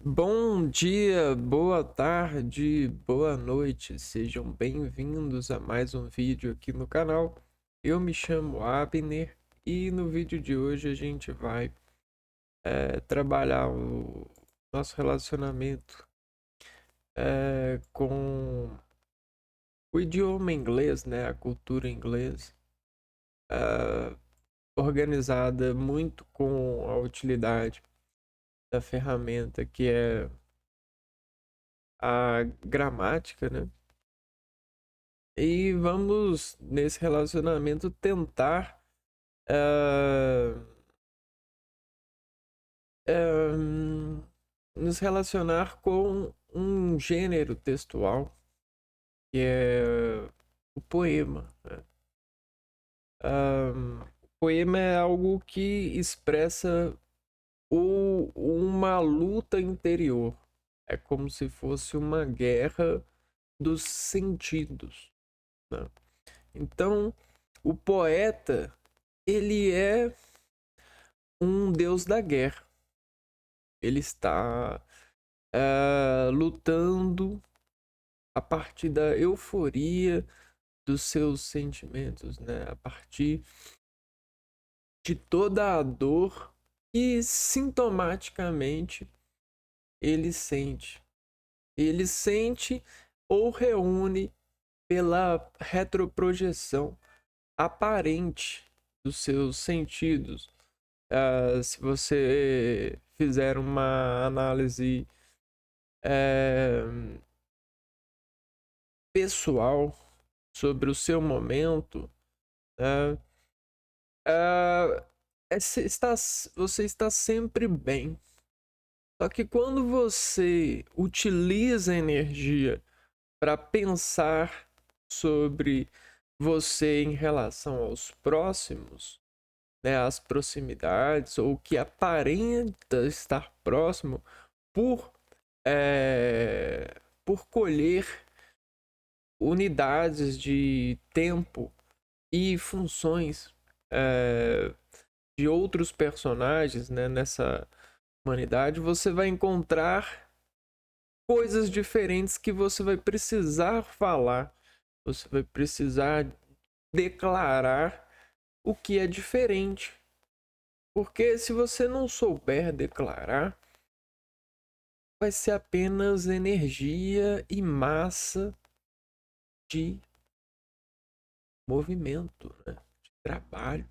Bom dia, boa tarde, boa noite, sejam bem-vindos a mais um vídeo aqui no canal. Eu me chamo Abner e no vídeo de hoje a gente vai trabalhar o nosso relacionamento com o idioma inglês, né, a cultura inglesa, eh, organizada muito com a utilidade da ferramenta que é a gramática, né? E vamos, nesse relacionamento, tentar ah, ah, nos relacionar com um gênero textual que é o poema, né? O poema é algo que expressa uma luta interior. É como se fosse uma guerra dos sentidos, né? Então, o poeta, ele é um deus da guerra. Ele está lutando a partir da euforia dos seus sentimentos, né? A partir de toda a dor que sintomaticamente ele sente. Ele sente ou reúne pela retroprojeção aparente dos seus sentidos. Se você fizer uma análise é, pessoal sobre o seu momento, né? Ah, você está sempre bem. Só que quando você utiliza a energia para pensar sobre você em relação aos próximos, né, as proximidades, ou que aparenta estar próximo por, por colher unidades de tempo e funções eh, de outros personagens, né, nessa humanidade, você vai encontrar coisas diferentes que você vai precisar falar, você vai precisar declarar o que é diferente. Porque se você não souber declarar, vai ser apenas energia e massa de movimento, né? De trabalho.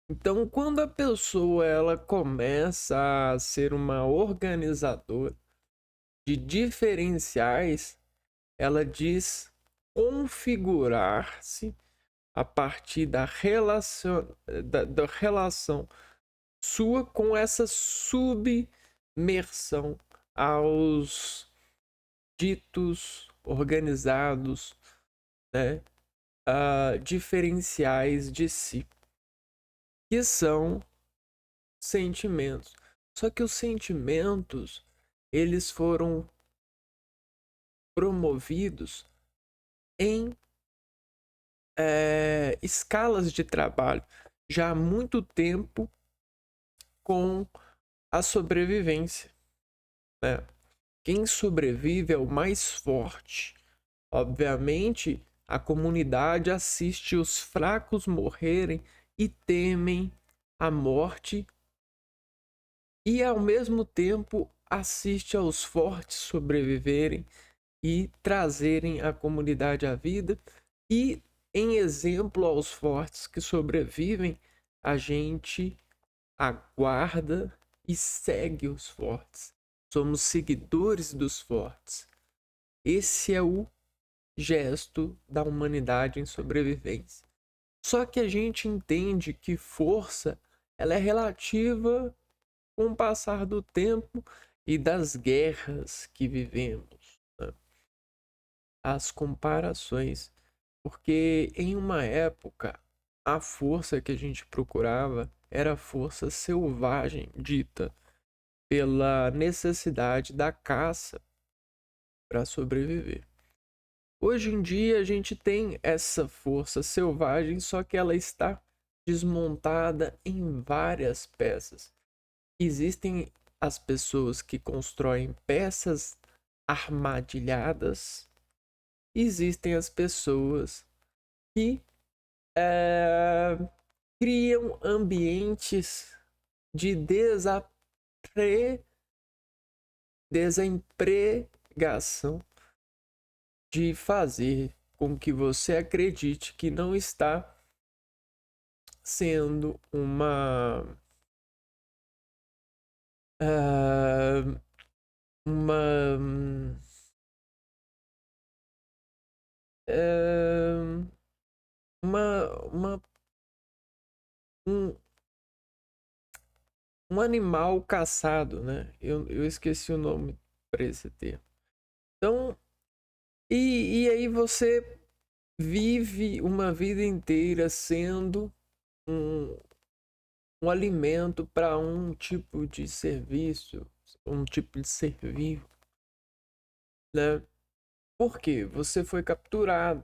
Então, quando a pessoa ela começa a ser uma organizadora de diferenciais, ela diz configurar-se a partir da relação sua com essa submersão aos ditos organizados, né, diferenciais de si, que são sentimentos. Só que os sentimentos, eles foram promovidos em escalas de trabalho já há muito tempo com a sobrevivência, né? Quem sobrevive é o mais forte. Obviamente, a comunidade assiste os fracos morrerem e temem a morte, e ao mesmo tempo assiste aos fortes sobreviverem e trazerem a comunidade à vida. E em exemplo aos fortes que sobrevivem, a gente aguarda e segue os fortes. Somos seguidores dos fortes. Esse é o gesto da humanidade em sobrevivência. Só que a gente entende que força ela é relativa com o passar do tempo e das guerras que vivemos, né? As comparações, porque em uma época a força que a gente procurava era a força selvagem dita pela necessidade da caça para sobreviver. Hoje em dia a gente tem essa força selvagem, só que ela está desmontada em várias peças. Existem as pessoas que constroem peças armadilhadas, existem as pessoas que criam ambientes de desempregação, de fazer com que você acredite que não está sendo um, um animal caçado, né? Eu esqueci o nome para esse termo. Então, e aí você vive uma vida inteira sendo um alimento para um tipo de serviço, um tipo de ser vivo, né? Porque você foi capturado.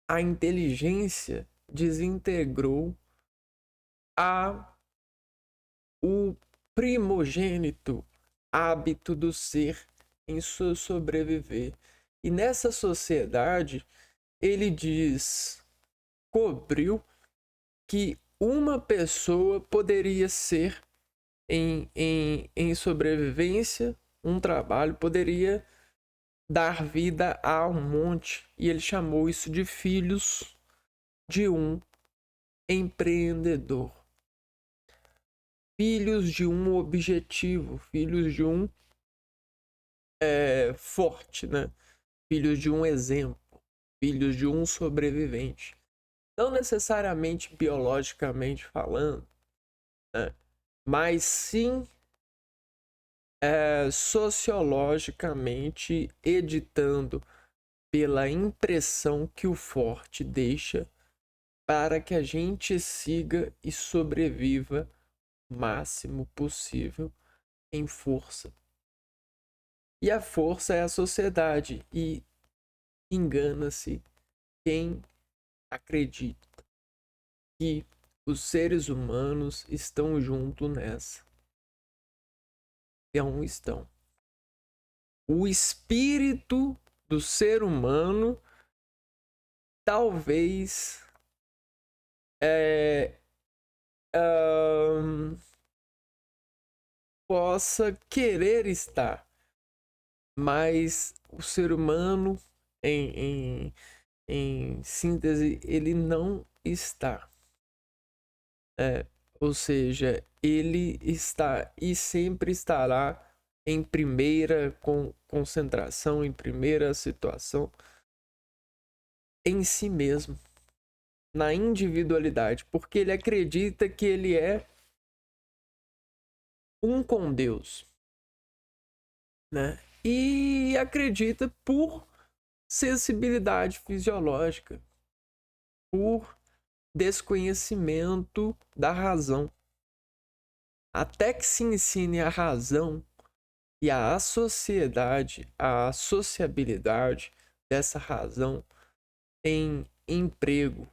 A inteligência desintegrou o primogênito hábito do ser em sobreviver. E nessa sociedade, ele descobriu que uma pessoa poderia ser em sobrevivência, um trabalho poderia dar vida a um monte. E ele chamou isso de filhos de um empreendedor. Filhos de um objetivo, filhos de um forte, né? Filhos de um exemplo, filhos de um sobrevivente. Não necessariamente biologicamente falando, né? Mas sim sociologicamente, editando pela impressão que o forte deixa para que a gente siga e sobreviva o máximo possível em força. E a força é a sociedade, e engana-se quem acredita que os seres humanos estão juntos nessa. Não estão. O espírito do ser humano talvez possa querer estar, mas o ser humano, em síntese, ele não está. Ou seja, ele está e sempre estará em primeira concentração, em primeira situação, em si mesmo, na individualidade, porque ele acredita que ele é um com Deus, né? E acredita por sensibilidade fisiológica, por desconhecimento da razão. Até que se ensine a razão e a sociedade, a sociabilidade dessa razão em emprego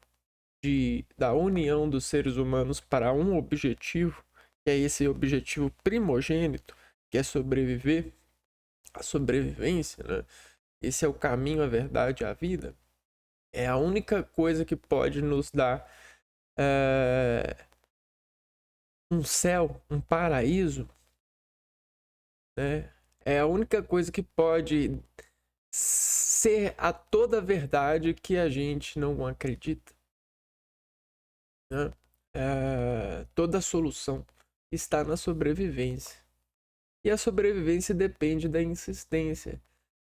da união dos seres humanos para um objetivo, que é esse objetivo primogênito, que é sobreviver, a sobrevivência, né? Esse é o caminho, a verdade, a vida. É a única coisa que pode nos dar um céu, um paraíso, né? É a única coisa que pode ser a toda verdade que a gente não acredita, né? Toda a solução está na sobrevivência. E a sobrevivência depende da insistência.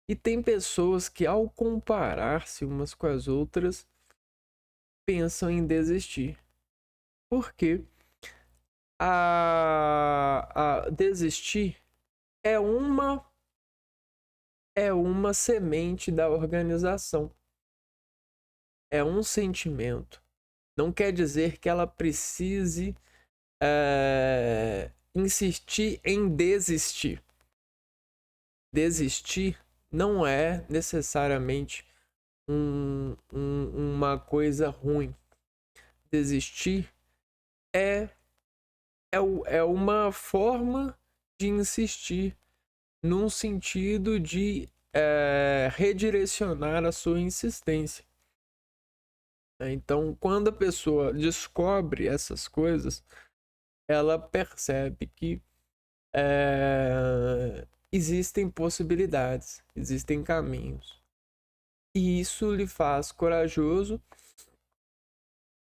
E tem pessoas que, ao comparar-se umas com as outras, pensam em desistir. Porque a desistir é uma semente da organização. É um sentimento. Não quer dizer que ela precise insistir em desistir. Desistir não é necessariamente uma coisa ruim. Desistir é uma forma de insistir num sentido de redirecionar a sua insistência. Então, quando a pessoa descobre essas coisas, ela percebe que existem possibilidades, existem caminhos. E isso lhe faz corajoso.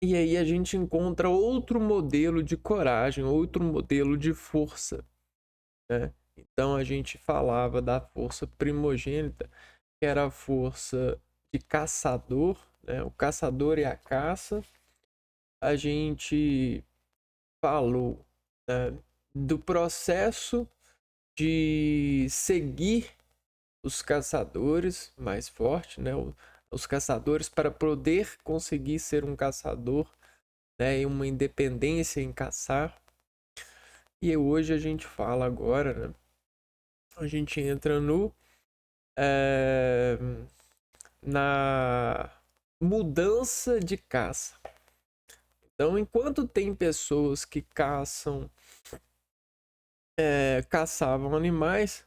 E aí a gente encontra outro modelo de coragem, outro modelo de força, né? Então a gente falava da força primogênita, que era a força de caçador, né? O caçador e a caça. A gente falou, né, do processo de seguir os caçadores mais forte, né? Os caçadores para poder conseguir ser um caçador, né? E uma independência em caçar. E hoje a gente fala agora, né? A gente entra no na mudança de caça. Então, enquanto tem pessoas que caçavam animais,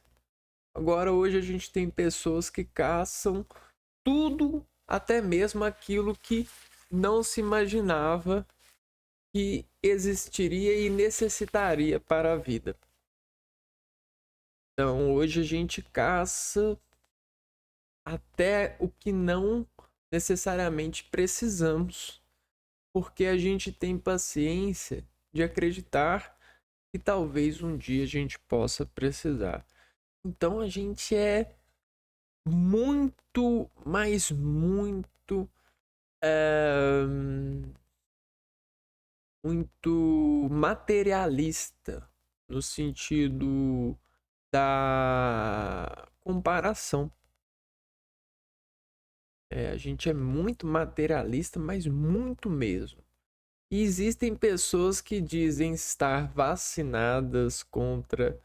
agora hoje a gente tem pessoas que caçam tudo, até mesmo aquilo que não se imaginava que existiria e necessitaria para a vida. Então, hoje a gente caça até o que não necessariamente precisamos, porque a gente tem paciência de acreditar que talvez um dia a gente possa precisar. Então a gente é muito, mas muito, muito materialista no sentido da comparação. A gente é muito materialista, mas muito mesmo. E existem pessoas que dizem estar vacinadas contra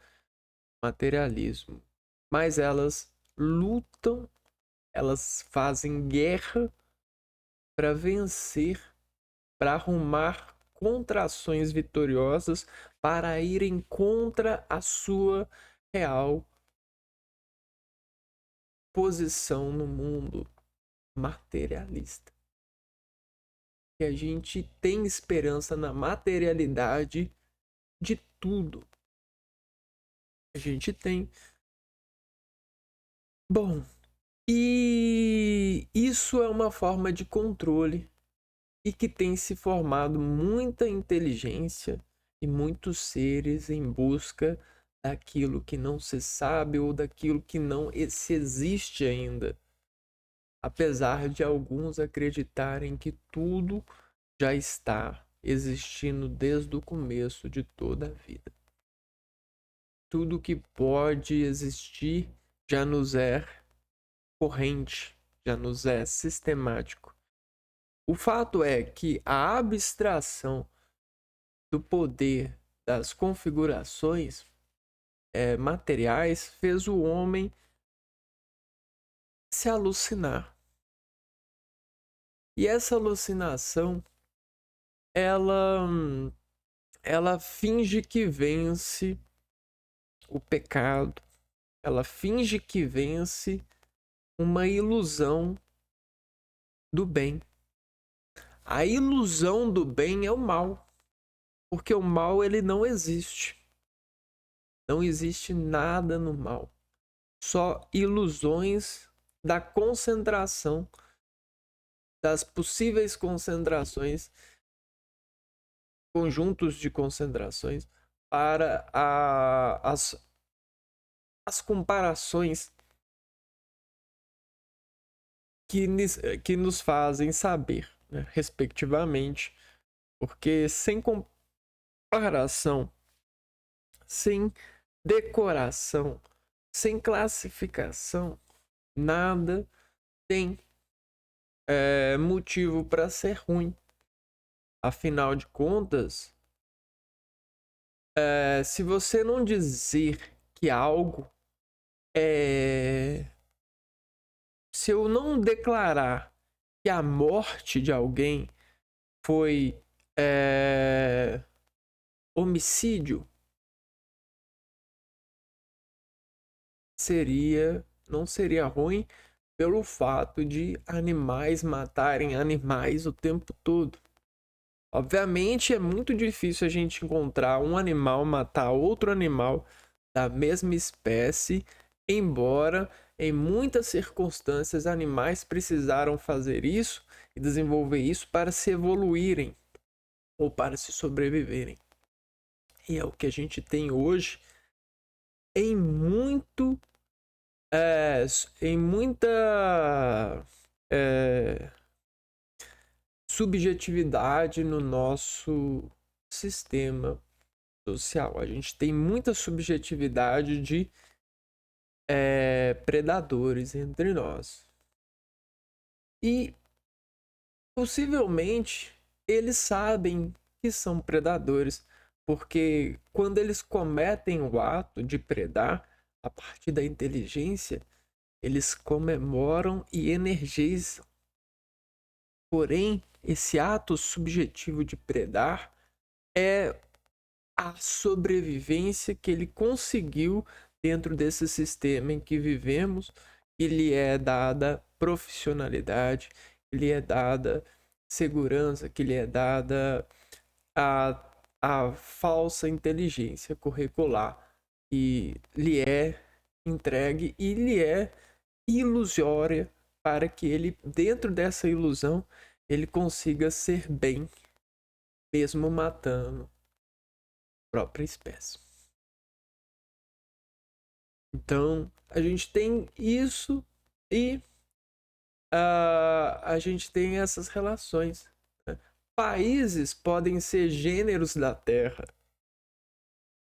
materialismo, mas elas lutam, elas fazem guerra para vencer, para arrumar contrações vitoriosas, para irem contra a sua real posição no mundo materialista. Que a gente tem esperança na materialidade de tudo. A gente tem. Bom, e isso é uma forma de controle e que tem se formado muita inteligência e muitos seres em busca daquilo que não se sabe ou daquilo que não se existe ainda. Apesar de alguns acreditarem que tudo já está existindo desde o começo de toda a vida. Tudo que pode existir já nos é corrente, já nos é sistemático. O fato é que a abstração do poder das configurações materiais fez o homem se alucinar. E essa alucinação, ela finge que vence o pecado, ela finge que vence uma ilusão do bem. A ilusão do bem é o mal, porque o mal ele não existe. Não existe nada no mal. Só ilusões da concentração, das possíveis concentrações, conjuntos de concentrações para as comparações que nos fazem saber, né, respectivamente, porque sem comparação, sem decoração, sem classificação, nada tem motivo para ser ruim. Afinal de contas, se você não dizer que algo é. Se eu não declarar que a morte de alguém foi homicídio, não seria ruim pelo fato de animais matarem animais o tempo todo. Obviamente é muito difícil a gente encontrar um animal matar outro animal da mesma espécie, embora em muitas circunstâncias animais precisaram fazer isso e desenvolver isso para se evoluírem ou para se sobreviverem. E é o que a gente tem hoje em muito em muita subjetividade no nosso sistema social. A gente tem muita subjetividade de predadores entre nós. E possivelmente eles sabem que são predadores, porque quando eles cometem o ato de predar a partir da inteligência, eles comemoram e energizam. Porém, esse ato subjetivo de predar é a sobrevivência que ele conseguiu dentro desse sistema em que vivemos. Ele é dada profissionalidade, lhe é dada segurança, que lhe é dada a falsa inteligência curricular e lhe é entregue e lhe é ilusória para que ele, dentro dessa ilusão, ele consiga ser bem, mesmo matando a própria espécie. Então, a gente tem isso e a gente tem essas relações. Né? Países podem ser gêneros da Terra.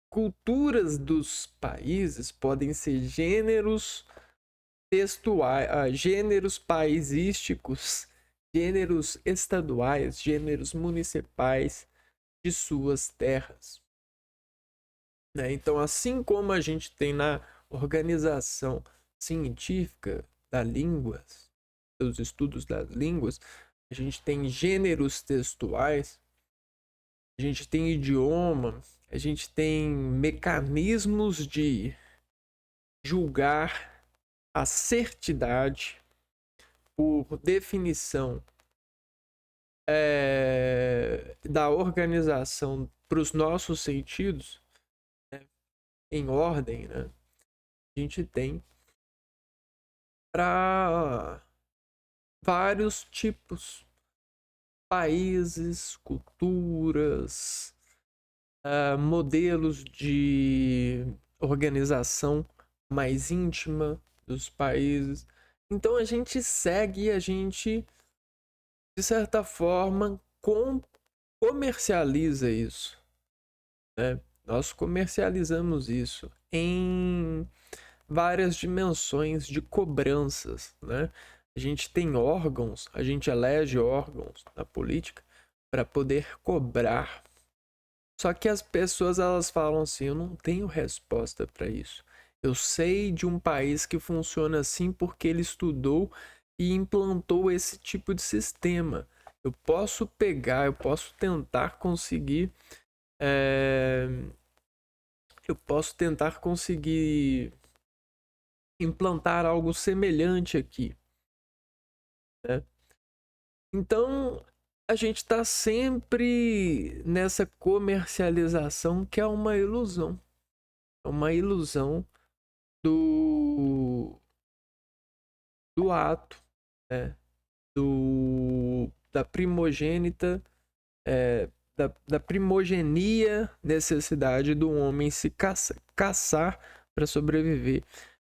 Culturas dos países podem ser gêneros textuais, gêneros paisísticos, gêneros estaduais, gêneros municipais de suas terras. Né? Então, assim como a gente tem na organização científica da línguas, dos estudos das línguas, a gente tem gêneros textuais, a gente tem idioma, a gente tem mecanismos de julgar a certidade por definição da organização para os nossos sentidos, né, em ordem, né, a gente tem para vários tipos, países, culturas, modelos de organização mais íntima dos países. Então a gente segue, a gente, de certa forma, comercializa isso. Né? Nós comercializamos isso em várias dimensões de cobranças. Né? A gente tem órgãos, a gente elege órgãos na política para poder cobrar. Só que as pessoas elas falam assim, eu não tenho resposta para isso. Eu sei de um país que funciona assim porque ele estudou e implantou esse tipo de sistema. Eu posso pegar, eu posso tentar conseguir, eu posso tentar conseguir implantar algo semelhante aqui. Né? Então a gente está sempre nessa comercialização que é uma ilusão. É uma ilusão do ato, né? Da primogênita, da primogenia necessidade do homem se caçar para sobreviver.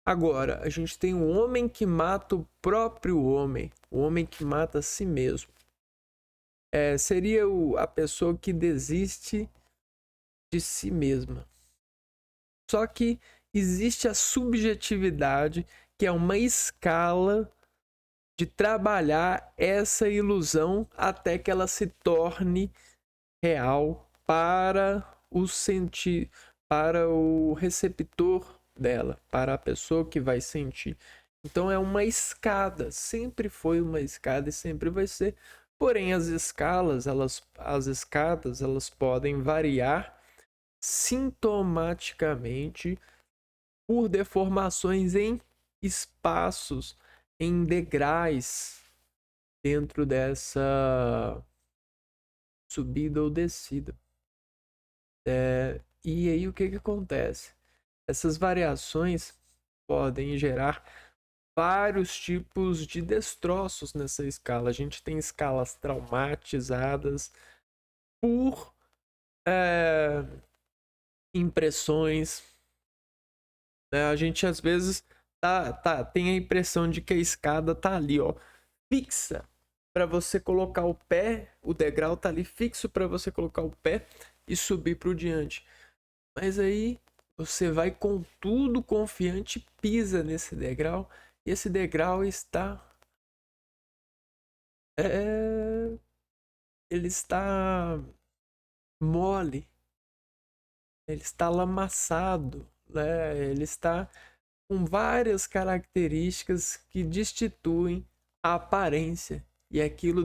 Agora, a gente tem um homem que mata o próprio homem, o homem que mata a si mesmo. Seria a pessoa que desiste de si mesma. Só que existe a subjetividade, que é uma escala de trabalhar essa ilusão até que ela se torne real para para o receptor dela, para a pessoa que vai sentir. Então é uma escada, sempre foi uma escada e sempre vai ser. Porém, as escadas, elas podem variar sintomaticamente por deformações em espaços, em degraus dentro dessa subida ou descida. E aí o que acontece? Essas variações podem gerar vários tipos de destroços nessa escala. A gente tem escalas traumatizadas por impressões, né? A gente às vezes tem a impressão de que a escada tá ali, ó, fixa para você colocar o pé, o degrau tá ali fixo para você colocar o pé e subir para o diante. Mas aí você vai com tudo confiante, pisa nesse degrau e esse degrau está ele está mole, ele está lamaçado, né? Ele está com várias características que destituem a aparência e aquilo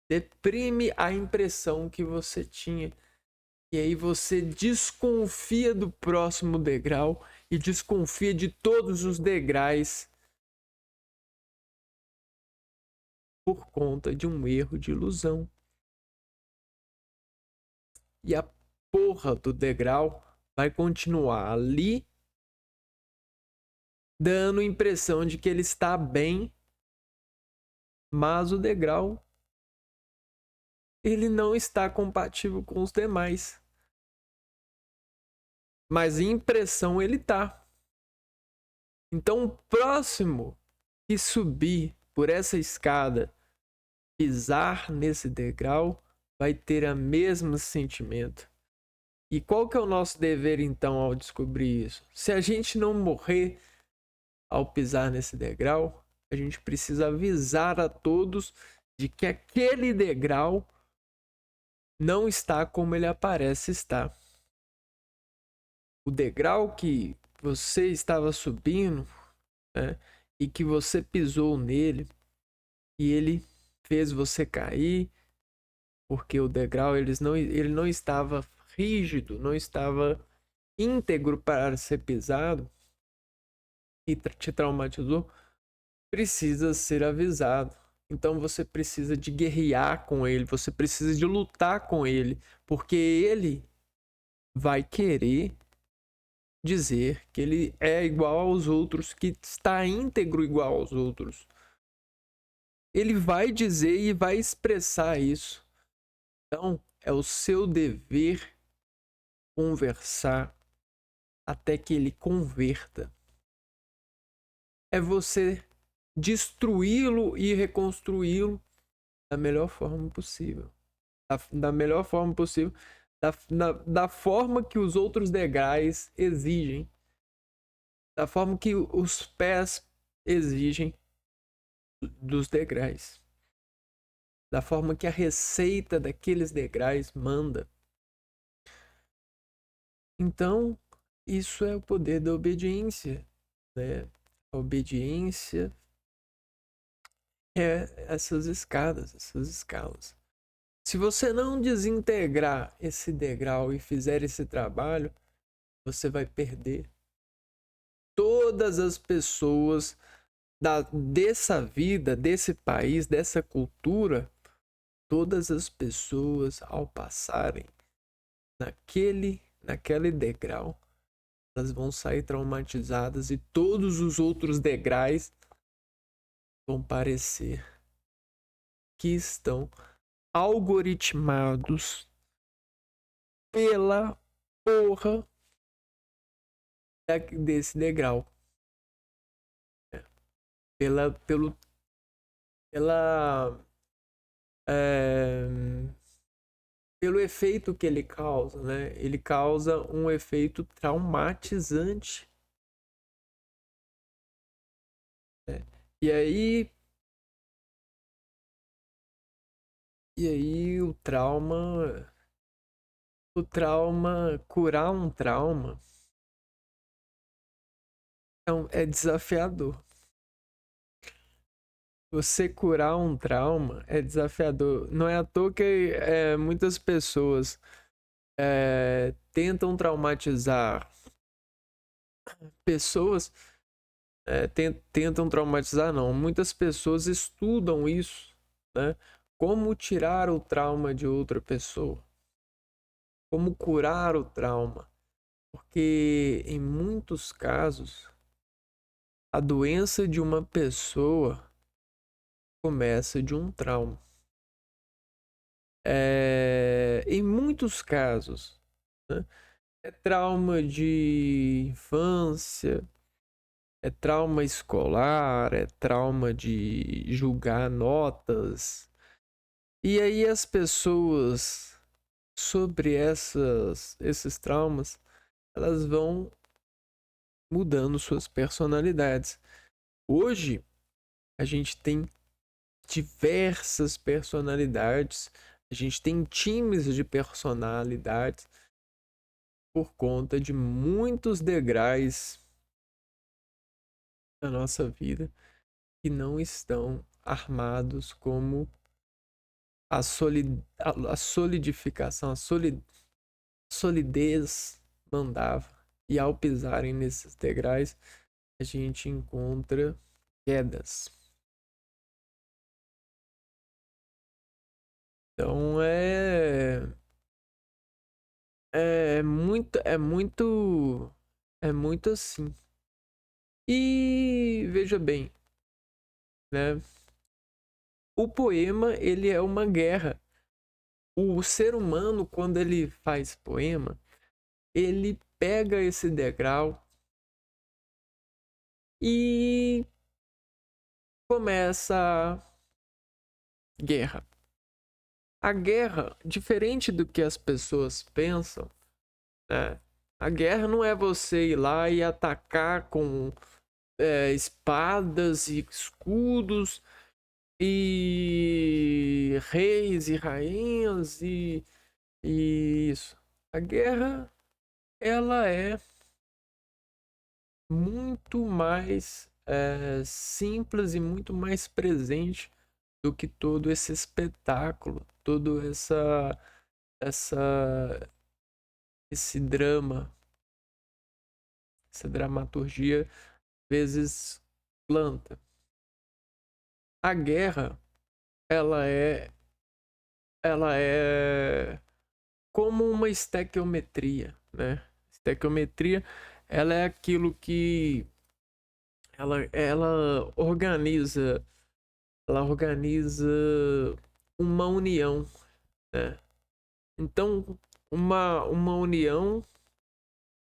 deprime a impressão que você tinha. E aí você desconfia do próximo degrau e desconfia de todos os degraus por conta de um erro de ilusão. E a porra do degrau vai continuar ali, dando a impressão de que ele está bem, mas o degrau ele não está compatível com os demais. Mas em impressão ele tá. Então o próximo que subir por essa escada, pisar nesse degrau, vai ter o mesmo sentimento. E qual que é o nosso dever então ao descobrir isso? Se a gente não morrer ao pisar nesse degrau, a gente precisa avisar a todos de que aquele degrau não está como ele aparece estar. O degrau que você estava subindo, né, e que você pisou nele e ele fez você cair, porque o degrau ele não estava rígido, não estava íntegro para ser pisado e te traumatizou, precisa ser avisado. Então você precisa de guerrear com ele, você precisa de lutar com ele, porque ele vai querer dizer que ele é igual aos outros, que está íntegro igual aos outros. Ele vai dizer e vai expressar isso. Então, é o seu dever conversar até que ele converta. É você destruí-lo e reconstruí-lo da melhor forma possível. Da melhor forma possível. Da forma que os outros degraus exigem. Da forma que os pés exigem dos degraus. Da forma que a receita daqueles degraus manda. Então, isso é o poder da obediência, né? A obediência é essas escadas, essas escalas. Se você não desintegrar esse degrau e fizer esse trabalho, você vai perder todas as pessoas dessa vida, desse país, dessa cultura. Todas as pessoas, ao passarem naquele degrau, elas vão sair traumatizadas e todos os outros degraus vão parecer que estão algoritmados pela porra desse degrau. Pela pelo efeito que ele causa, né? Ele causa um efeito traumatizante. Né? E aí o trauma, curar um trauma é desafiador. Você curar um trauma é desafiador. Não é à toa que muitas pessoas tentam traumatizar pessoas tentam traumatizar, não. Muitas pessoas estudam isso, né? Como tirar o trauma de outra pessoa, como curar o trauma, porque em muitos casos a doença de uma pessoa começa de um trauma. Em muitos casos, né? É trauma de infância, é trauma escolar, é trauma de julgar notas. E aí as pessoas sobre esses traumas, elas vão mudando suas personalidades. Hoje a gente tem diversas personalidades, a gente tem times de personalidades por conta de muitos degraus da nossa vida que não estão armados como a solidificação, solidez mandava. E ao pisarem nesses degraus, a gente encontra quedas. Então é muito assim. E veja bem, né? O poema, ele é uma guerra. O ser humano, quando ele faz poema, ele pega esse degrau e começa a guerra. A guerra, diferente do que as pessoas pensam, né? A guerra não é você ir lá e atacar com espadas e escudos e reis e rainhas e isso. A guerra, ela é muito mais simples e muito mais presente do que todo esse espetáculo, todo essa esse drama, essa dramaturgia vezes planta. A guerra, ela é ela é como uma estequiometria, né? Estequiometria, ela é aquilo que ela organiza uma união, né? Então, uma união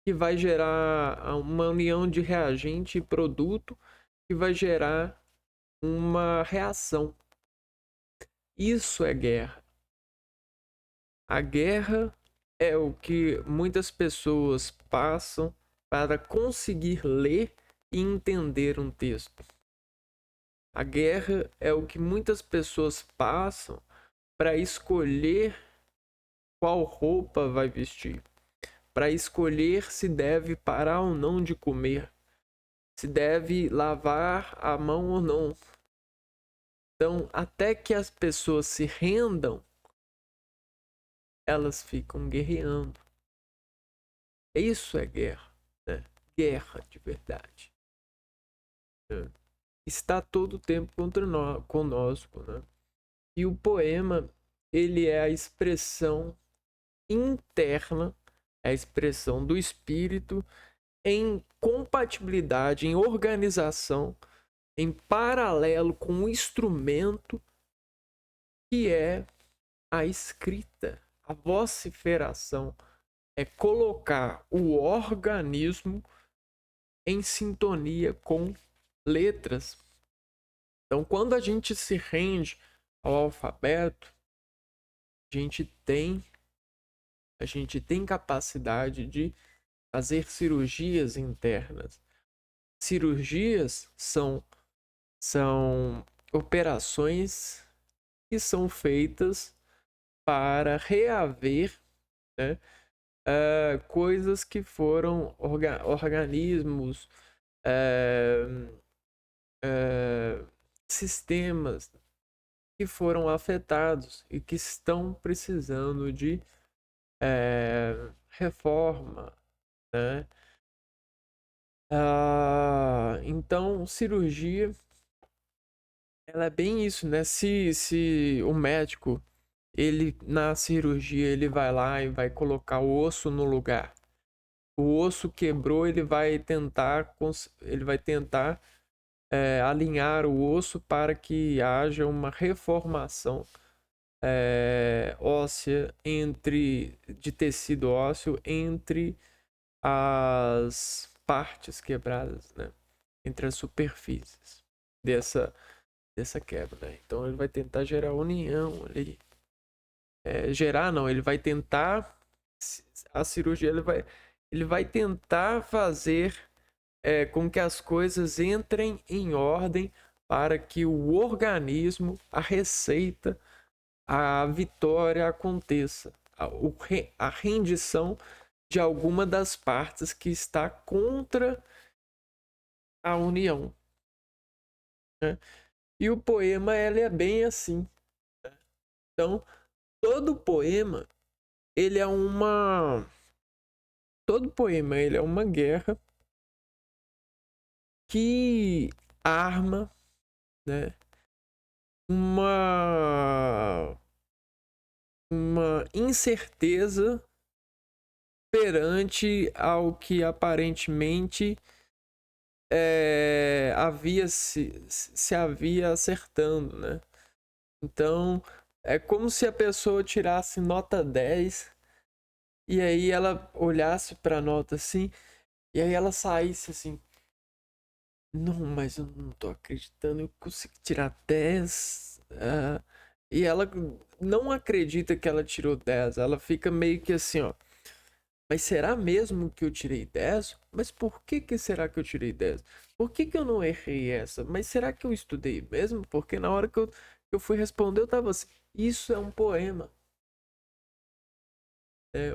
que vai gerar uma união de reagente e produto que vai gerar uma reação. Isso é guerra. A guerra é o que muitas pessoas passam para conseguir ler e entender um texto. A guerra é o que muitas pessoas passam para escolher qual roupa vai vestir, para escolher se deve parar ou não de comer, se deve lavar a mão ou não. Então, até que as pessoas se rendam, elas ficam guerreando. Isso é guerra, né? Guerra de verdade. Né? Está todo o tempo conosco, né? E o poema, ele é a expressão interna, é a expressão do espírito em compatibilidade, em organização, em paralelo com o instrumento que é a escrita, a vociferação. É colocar o organismo em sintonia com letras. Então, quando a gente se rende ao alfabeto, a gente tem capacidade de fazer cirurgias internas. Cirurgias são operações que são feitas para reaver, né, coisas que foram organismos, sistemas que foram afetados e que estão precisando de reforma, né? Então, cirurgia, ela é bem isso, né? Se o médico, ele na cirurgia, ele vai lá e vai colocar o osso no lugar. O osso quebrou, ele vai tentar alinhar o osso para que haja uma reformação óssea de tecido ósseo entre as partes quebradas, né? Entre as superfícies dessa quebra, né? Então ele vai tentar gerar união ali. Gerar não, ele vai tentar a cirurgia, ele vai tentar fazer com que as coisas entrem em ordem para que o organismo, a receita, a vitória aconteça, a rendição de alguma das partes que está contra a união, né? E o poema ele é bem assim. Então, todo poema ele é uma todo poema ele é uma guerra que arma, né, uma incerteza perante ao que aparentemente se havia acertando, né? Então, é como se a pessoa tirasse nota 10 e aí ela olhasse para a nota assim, e aí ela saísse assim: não, mas eu não tô acreditando, eu consegui tirar 10. E ela não acredita que ela tirou 10, ela fica meio que assim, ó. Mas será mesmo que eu tirei 10? Mas por que será que eu tirei 10? Por que eu não errei essa? Mas será que eu estudei mesmo? Porque na hora que eu fui responder, eu tava assim, isso é um poema.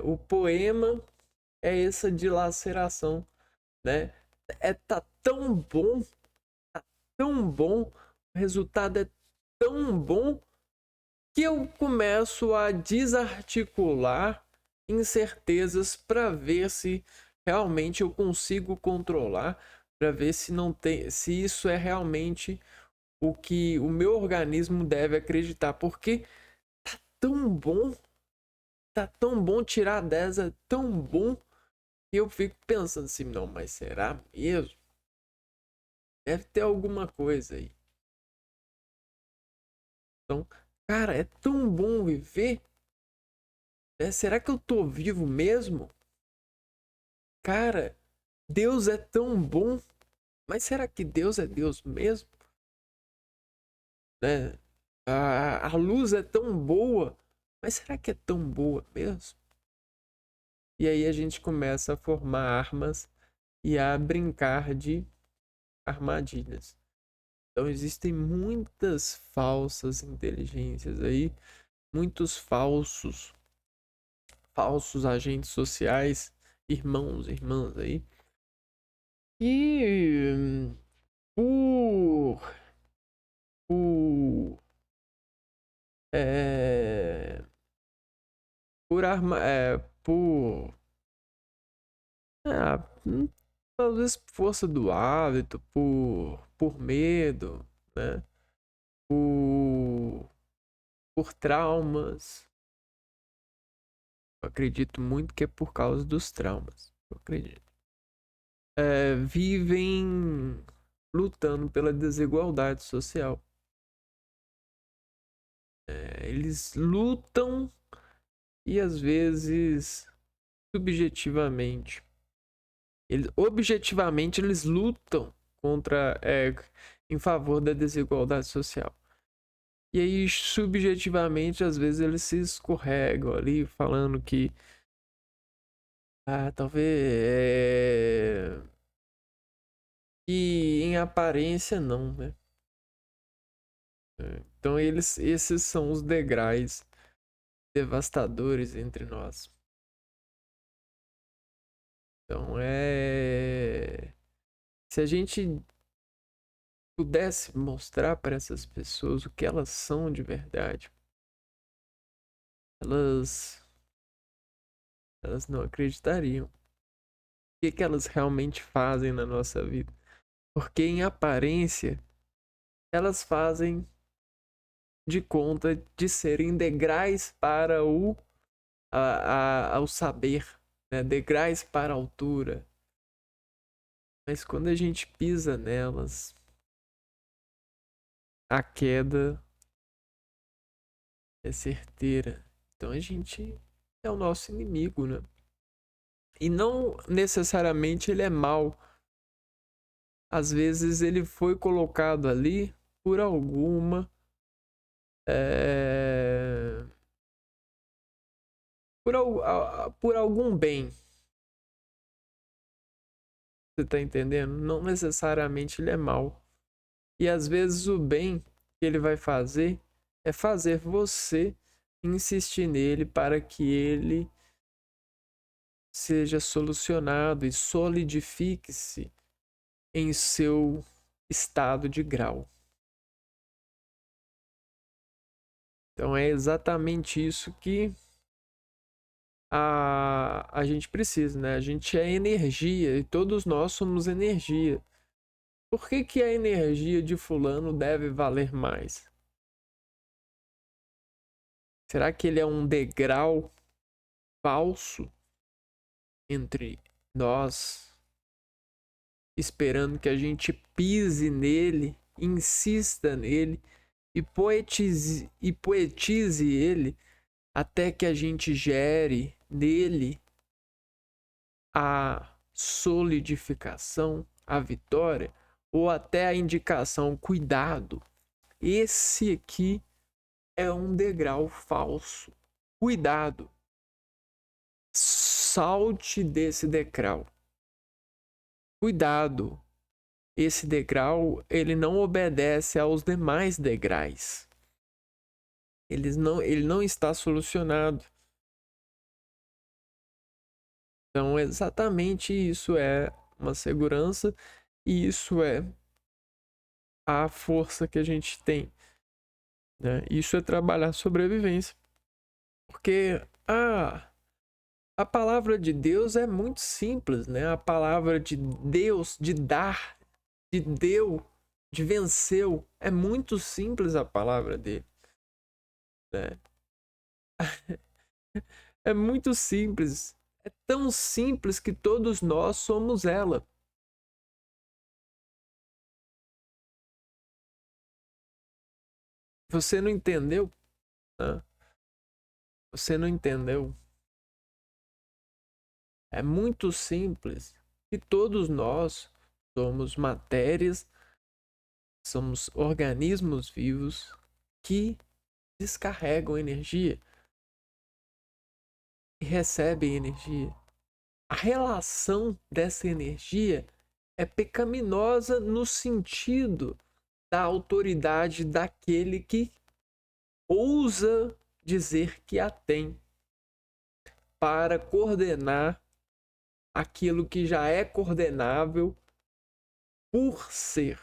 O poema é essa dilaceração, né? Tá tão bom, o resultado é tão bom que eu começo a desarticular incertezas para ver se realmente eu consigo controlar, para ver se não tem, se isso é realmente o que o meu organismo deve acreditar, porque tão bom, tá tão bom tirar 10, é tão bom que eu fico pensando assim, não, mas será mesmo? Deve ter alguma coisa aí. Então, cara, é tão bom viver, né? Será que eu tô vivo mesmo? Cara, Deus é tão bom, mas será que Deus é Deus mesmo? Né? A luz é tão boa, mas será que é tão boa mesmo? E aí a gente começa a formar armas e a brincar de armadilhas. Então existem muitas falsas inteligências aí, muitos falsos agentes sociais, irmãos, irmãs aí, e por, por é, por hum, talvez por força do hábito, por medo, né? Por, por traumas. Eu acredito muito que é por causa dos traumas. Eu acredito. Vivem lutando pela desigualdade social. Eles lutam e às vezes subjetivamente objetivamente eles lutam contra em favor da desigualdade social. E aí subjetivamente às vezes eles se escorregam ali falando que talvez e em aparência não, né? Então esses são os degraus devastadores entre nós. Então se a gente pudesse mostrar para essas pessoas o que elas são de verdade, elas não acreditariam. que elas realmente fazem na nossa vida. Porque em aparência, elas fazem de conta de serem degraus para o saber, né? Degraus para a altura. Mas quando a gente pisa nelas, a queda é certeira. Então a gente é o nosso inimigo, né? E não necessariamente ele é mau. Às vezes ele foi colocado ali por alguma é, por algum bem. Você tá entendendo? Não necessariamente ele é mau. E às vezes o bem que ele vai fazer é fazer você insistir nele para que ele seja solucionado e solidifique-se em seu estado de grau. Então é exatamente isso que a gente precisa, né? A gente é energia e todos nós somos energia. Por que a energia de fulano deve valer mais? Será que ele é um degrau falso entre nós, esperando que a gente pise nele, insista nele e poetize ele até que a gente gere nele a solidificação, a vitória, ou até a indicação, cuidado, esse aqui é um degrau falso. Cuidado, salte desse degrau. Cuidado, esse degrau ele não obedece aos demais degraus. Ele não está solucionado. Então, exatamente isso é uma segurança e isso é a força que a gente tem, né? Isso é trabalhar sobrevivência. Porque a palavra de Deus é muito simples, né? A palavra de Deus, de dar, de deu, de venceu, é muito simples a palavra dele, né? É muito simples. É tão simples que todos nós somos ela. Você não entendeu? Né? Você não entendeu? É muito simples que todos nós somos matérias, somos organismos vivos que descarregam energia e recebem energia. A relação dessa energia é pecaminosa no sentido da autoridade daquele que ousa dizer que a tem para coordenar aquilo que já é coordenável por ser.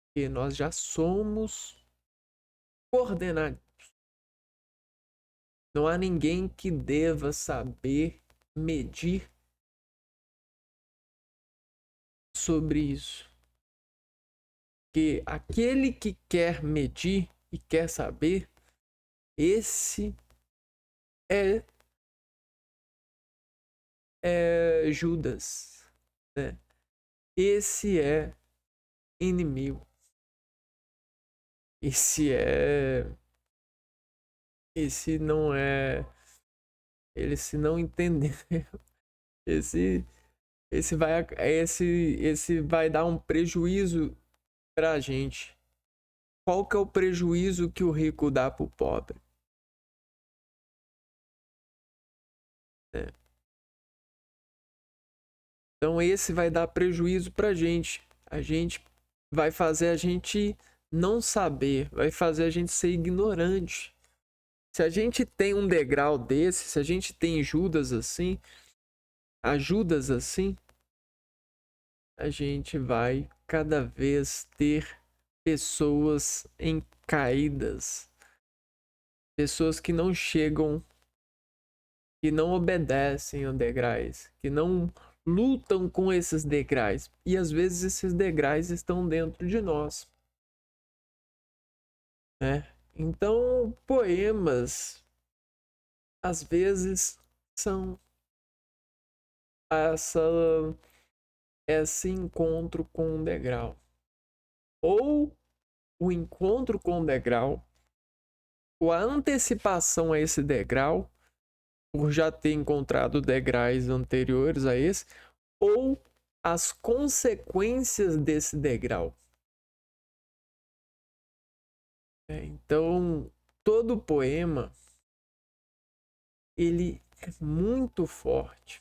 Porque nós já somos coordenados. Não há ninguém que deva saber medir sobre isso. Porque aquele que quer medir e quer saber, esse é Judas, né? Esse é inimigo. Esse não é, ele se não entender, esse esse vai dar um prejuízo pra gente. Qual que é o prejuízo que o rico dá pro pobre? Né? Então esse vai dar prejuízo pra gente. A gente vai fazer a gente não saber, vai fazer a gente ser ignorante. Se a gente tem um degrau desse, se a gente tem Judas assim, ajudas assim, a gente vai cada vez ter pessoas em caídas, pessoas que não chegam que não obedecem a degraus, que não lutam com esses degraus. E às vezes esses degraus estão dentro de nós, né? Então, poemas às vezes são essa esse encontro com um degrau, ou o encontro com o degrau, ou a antecipação a esse degrau, por já ter encontrado degraus anteriores a esse, ou as consequências desse degrau. Então, todo poema ele é muito forte,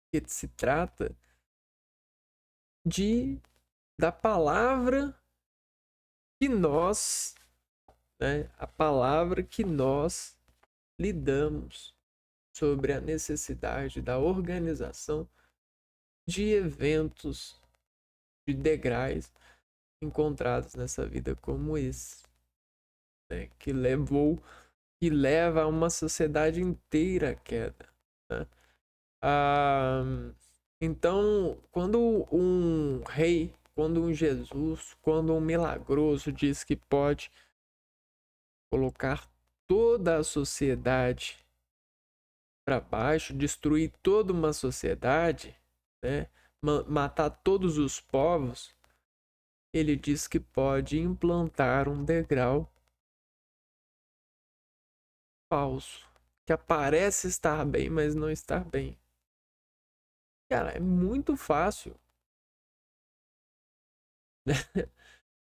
porque se trata da palavra que nós, né, a palavra que nós lidamos sobre a necessidade da organização de eventos, de degraus encontrados nessa vida como esse, né, que leva a uma sociedade inteira à queda, né? Então, quando um rei, quando um Jesus, quando um milagroso diz que pode colocar toda a sociedade para baixo, destruir toda uma sociedade, né? Matar todos os povos, ele diz que pode implantar um degrau falso, que aparece estar bem, mas não está bem. Cara, é muito fácil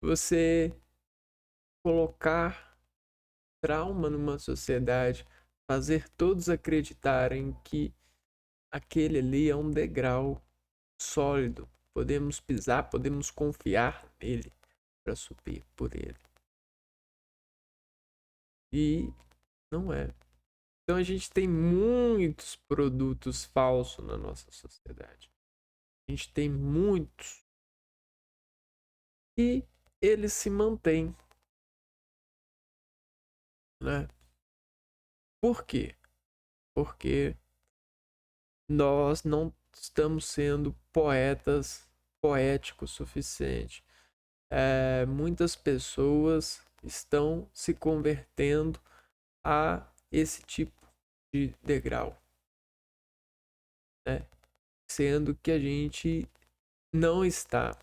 você colocar trauma numa sociedade, fazer todos acreditarem que aquele ali é um degrau sólido. Podemos pisar, podemos confiar nele para subir por ele. E não é. Então a gente tem muitos produtos falsos na nossa sociedade. A gente tem muitos. E eles se mantêm, né? Por quê? Porque nós não estamos sendo poéticos o suficiente. Muitas pessoas estão se convertendo a esse tipo de degrau, né? Sendo que a gente não está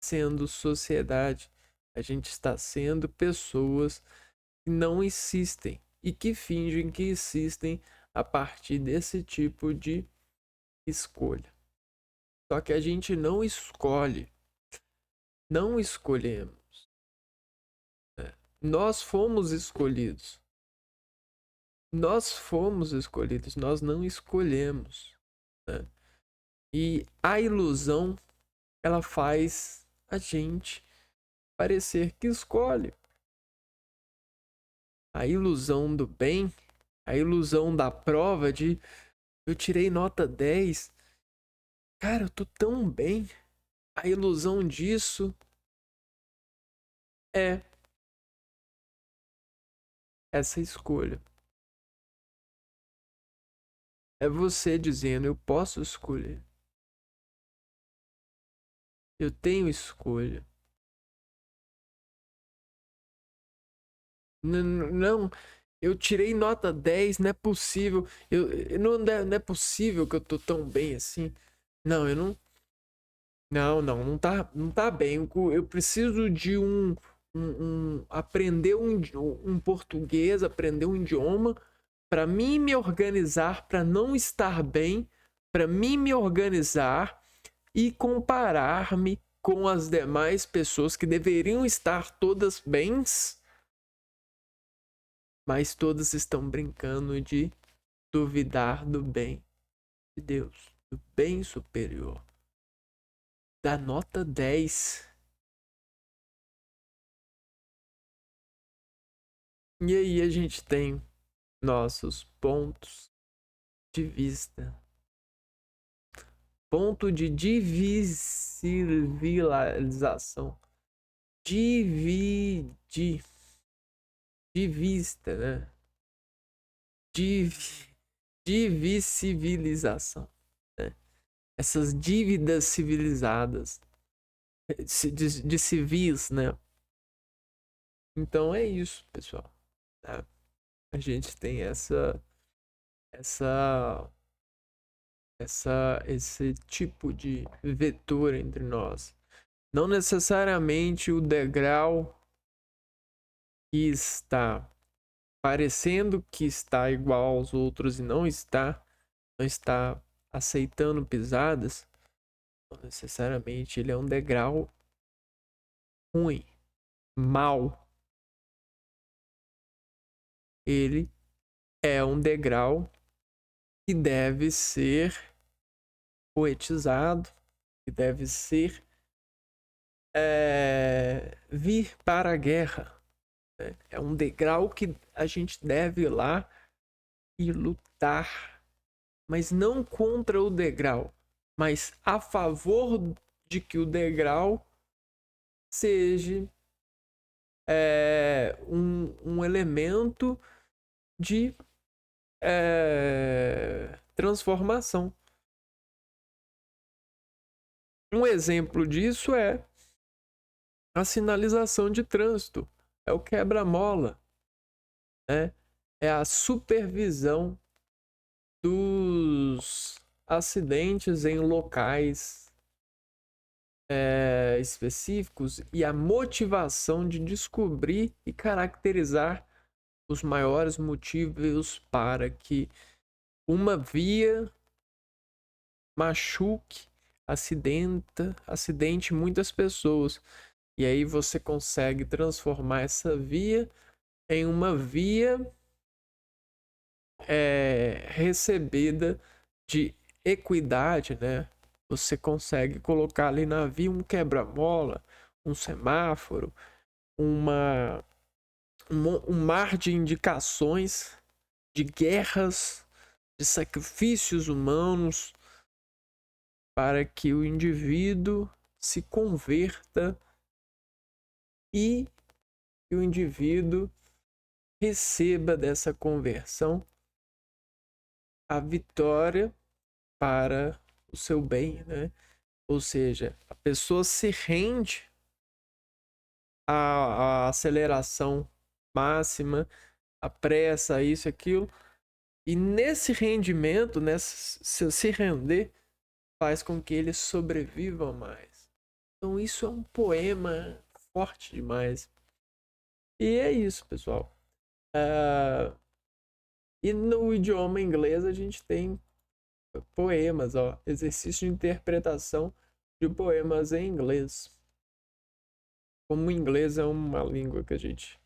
sendo sociedade, a gente está sendo pessoas que não existem e que fingem que existem a partir desse tipo de escolha. Só que a gente não escolhe, não escolhemos, né? Nós fomos escolhidos. Nós fomos escolhidos, nós não escolhemos, né? E a ilusão, ela faz a gente parecer que escolhe. A ilusão do bem, a ilusão da prova de eu tirei nota 10, cara, eu tô tão bem. A ilusão disso é essa escolha. É você dizendo, eu posso escolher. Eu tenho escolha. Não, eu tirei nota 10, não é possível. Não é possível que eu tô tão bem assim. Não, eu não. Não tá bem. Eu preciso de aprender um português, aprender um idioma para mim me organizar, para não estar bem, para mim me organizar e comparar-me com as demais pessoas que deveriam estar todas bens, mas todas estão brincando de duvidar do bem de Deus, do bem superior, da nota 10. E aí a gente tem nossos pontos de vista. Ponto de divisibilização. Dividir. De vista, né? Divicivilização, né? Essas dívidas civilizadas de civis, né? Então é isso, pessoal. Tá? A gente tem essa, esse tipo de vetor entre nós. Não necessariamente o degrau que está parecendo que está igual aos outros e não está aceitando pisadas, não necessariamente ele é um degrau ruim, mal. Ele é um degrau que deve ser poetizado, que deve ser vir para a guerra. Né? É um degrau que a gente deve ir lá e lutar, mas não contra o degrau, mas a favor de que o degrau seja um elemento de transformação. Um exemplo disso é a sinalização de trânsito, é o quebra-mola, né? É a supervisão dos acidentes em locais específicos e a motivação de descobrir e caracterizar os maiores motivos para que uma via machuque, acidente muitas pessoas. E aí você consegue transformar essa via em uma via recebida de equidade, né? Você consegue colocar ali na via um quebra-mola, um semáforo, um mar de indicações de guerras, de sacrifícios humanos, para que o indivíduo se converta e que o indivíduo receba dessa conversão a vitória para o seu bem, né? Ou seja, a pessoa se rende à aceleração máxima, à pressa, isso, aquilo, e nesse rendimento, se render, faz com que ele sobreviva mais. Então isso é um poema forte demais. E é isso, pessoal. E no idioma inglês a gente tem poemas, ó, exercício de interpretação de poemas em inglês. Como o inglês é uma língua que a gente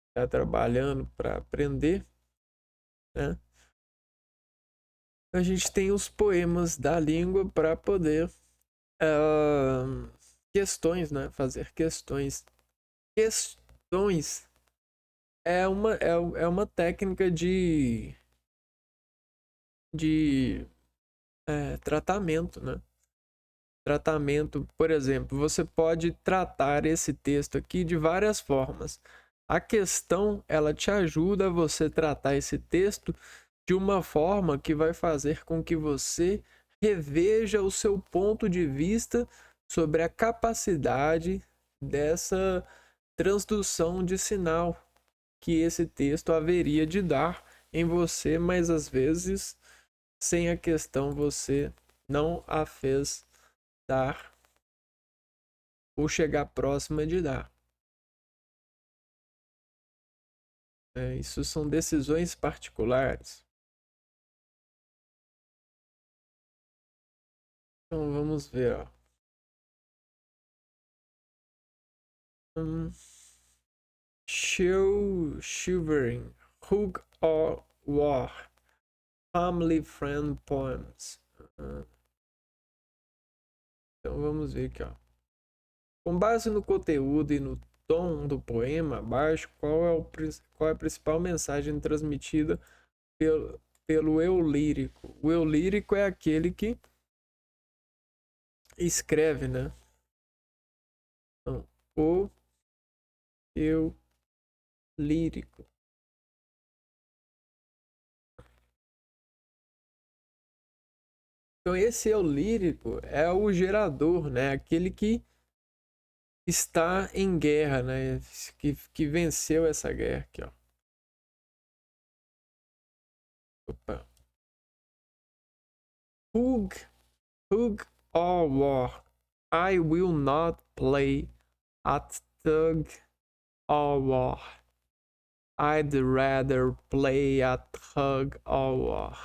está trabalhando para aprender, né? A gente tem os poemas da língua para poder questões, né? Fazer questões. Questões é uma técnica de tratamento, né? Tratamento, por exemplo, você pode tratar esse texto aqui de várias formas. A questão, ela te ajuda a você tratar esse texto de uma forma que vai fazer com que você reveja o seu ponto de vista sobre a capacidade dessa transdução de sinal que esse texto haveria de dar em você, mas às vezes sem a questão você não a fez dar ou chegar próxima de dar. Isso são decisões particulares. Então vamos ver, ó. Shivering, Hook or War, Family Friend Poems. Então vamos ver aqui, ó. Com base no conteúdo e no tom do poema abaixo, qual é a principal mensagem transmitida pelo eu lírico? O eu lírico é aquele que escreve, né? Então, o eu lírico. Então esse eu lírico é o gerador, né? Aquele que está em guerra, né? Que venceu essa guerra aqui, ó. Opa. Hug, hug or war. I will not play at tug or war. I'd rather play at hug or war,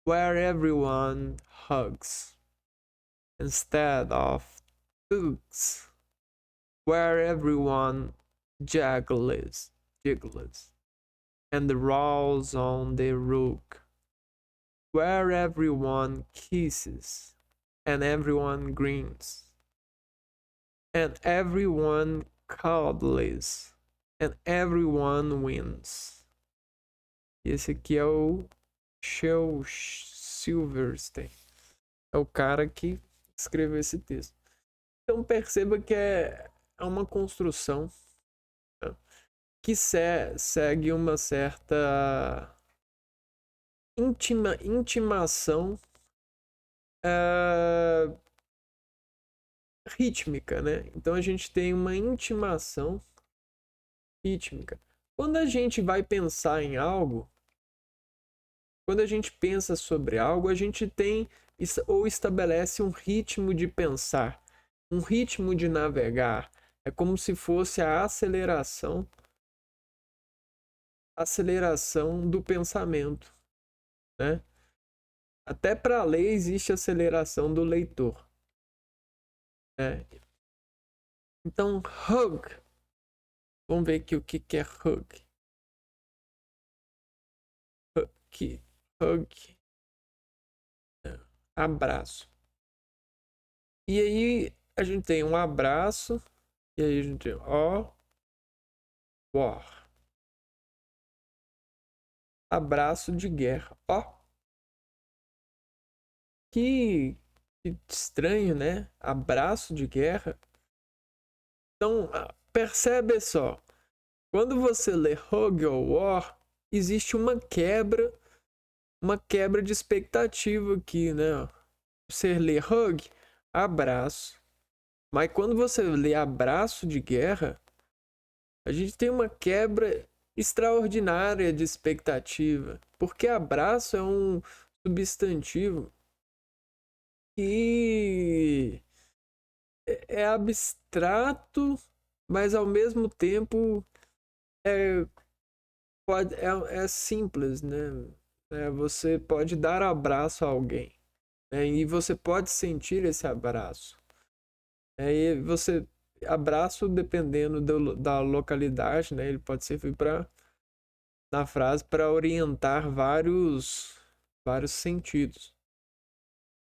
where everyone hugs instead of tugs, where everyone jiggles, and rolls on the rug, where everyone kisses and everyone grins, and everyone cuddles, and everyone wins. Esse aqui é o Shel Silverstein. É o cara que escreveu esse texto. Então perceba que é uma construção, né, que segue uma certa intimação rítmica, né? Então a gente tem uma intimação rítmica. Quando a gente vai pensar em algo, quando a gente pensa sobre algo, a gente tem ou estabelece um ritmo de pensar, um ritmo de navegar. É como se fosse a aceleração do pensamento, né? Até para ler existe aceleração do leitor, né? Então, hug. Vamos ver aqui o que é hug. Hug. Abraço. E aí a gente tem um abraço. E aí a gente tem war. Abraço de guerra. Que estranho, né? Abraço de guerra. Então, percebe só. Quando você lê Hug or War, existe uma quebra de expectativa aqui, né? Você lê Hug, abraço. Mas quando você lê abraço de guerra, a gente tem uma quebra extraordinária de expectativa. Porque abraço é um substantivo que é abstrato, mas ao mesmo tempo é simples, né? Você pode dar abraço a alguém, né? E você pode sentir esse abraço. E você abraço dependendo da localidade, né? Ele pode servir na frase para orientar vários sentidos.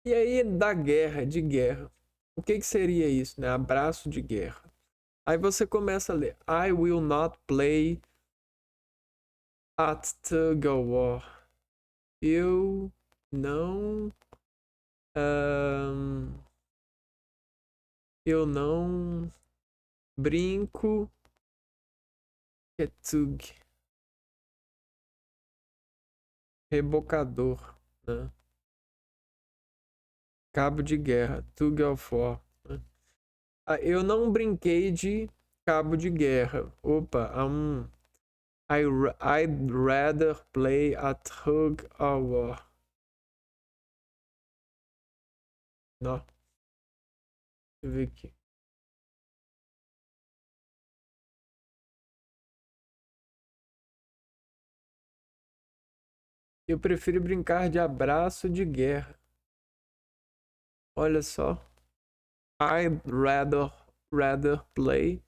E aí da guerra, de guerra, o que seria isso, né? Abraço de guerra. Aí você começa a ler: I will not play at tug of war. Eu não eu não brinco é tug, rebocador, né? Cabo de guerra, tug of war, né? Eu não brinquei de cabo de guerra. Opa, I'd rather play at tug of war. Não. Deixa eu ver aqui. Eu prefiro brincar de abraço de guerra. Olha só. I'd rather play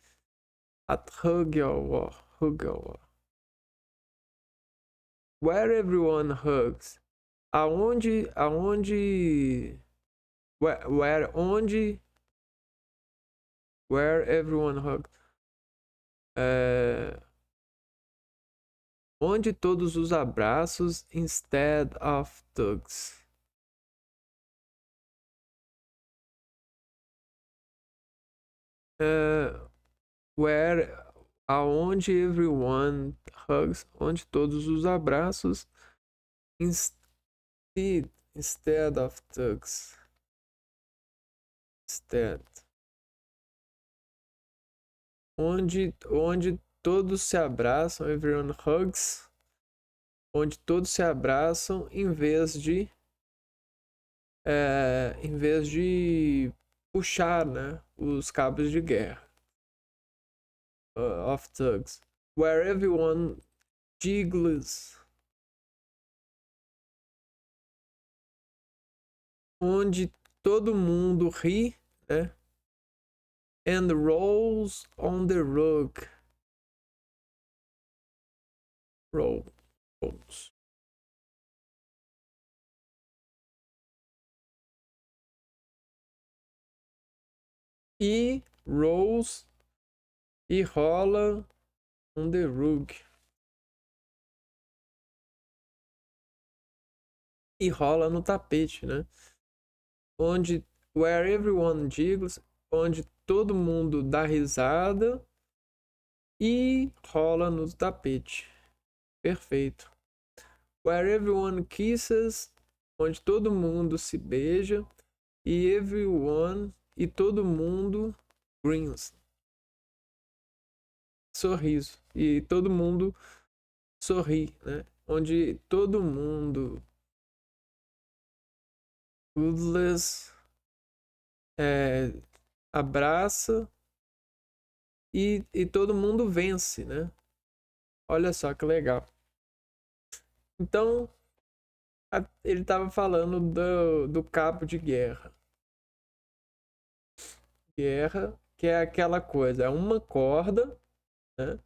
at hug of war. Where everyone hugs. Onde where everyone hugs. Onde todos os abraços instead of tugs. Where aonde everyone hugs, onde todos os abraços Instead of thugs. Instead. Onde todos se abraçam, everyone hugs. Onde todos se abraçam em vez de puxar, né, os cabos de guerra. Of thugs. Where everyone jiggles. Onde todo mundo ri, né? And rolls on the rug. Rolls. E rolls e rola on the rug. E rola no tapete, né? Onde where everyone jiggles, onde todo mundo dá risada e rola no tapete. Perfeito. Where everyone kisses, onde todo mundo se beija e everyone e todo mundo grins. Sorriso. E todo mundo sorri, né? Onde todo mundo toothless abraça e todo mundo vence, né? Olha só que legal. Então, ele estava falando do cabo de guerra. Guerra, que é aquela coisa, é uma corda, né?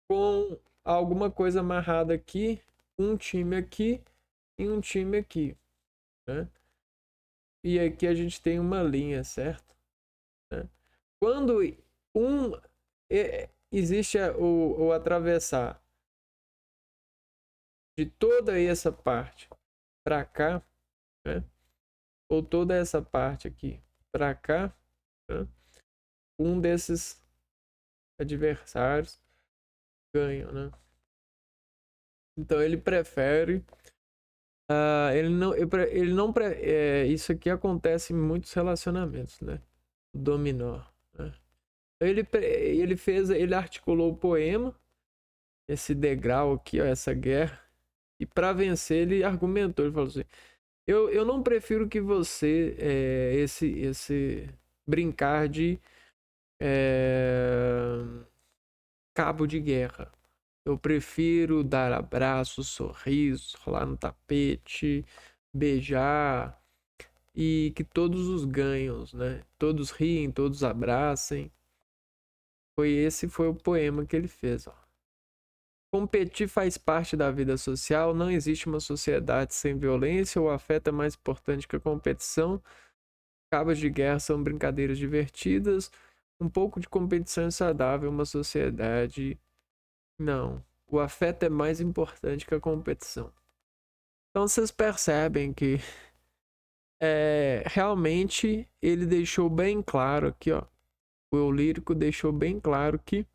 Com alguma coisa amarrada aqui, um time aqui e um time aqui, né? E aqui a gente tem uma linha, certo? Né? Quando existe o atravessar de toda essa parte para cá, né? Ou toda essa parte aqui para cá, né? Um desses adversários ganha, né? Então ele prefere isso aqui acontece em muitos relacionamentos, né? O dominó, né? Ele articulou o poema, esse degrau aqui, ó, essa guerra, e para vencer ele argumentou, ele falou assim: eu não prefiro que você esse brincar de cabo de guerra. Eu prefiro dar abraços, sorrisos, rolar no tapete, beijar e que todos os ganham, né? Todos riem, todos abracem. Esse foi o poema que ele fez, ó. Competir faz parte da vida social, não existe uma sociedade sem violência, o afeto é mais importante que a competição. Cabos de guerra são brincadeiras divertidas, um pouco de competição é saudável, uma sociedade não. O afeto é mais importante que a competição. Então vocês percebem que realmente ele deixou bem claro aqui, ó. O eu lírico deixou bem claro que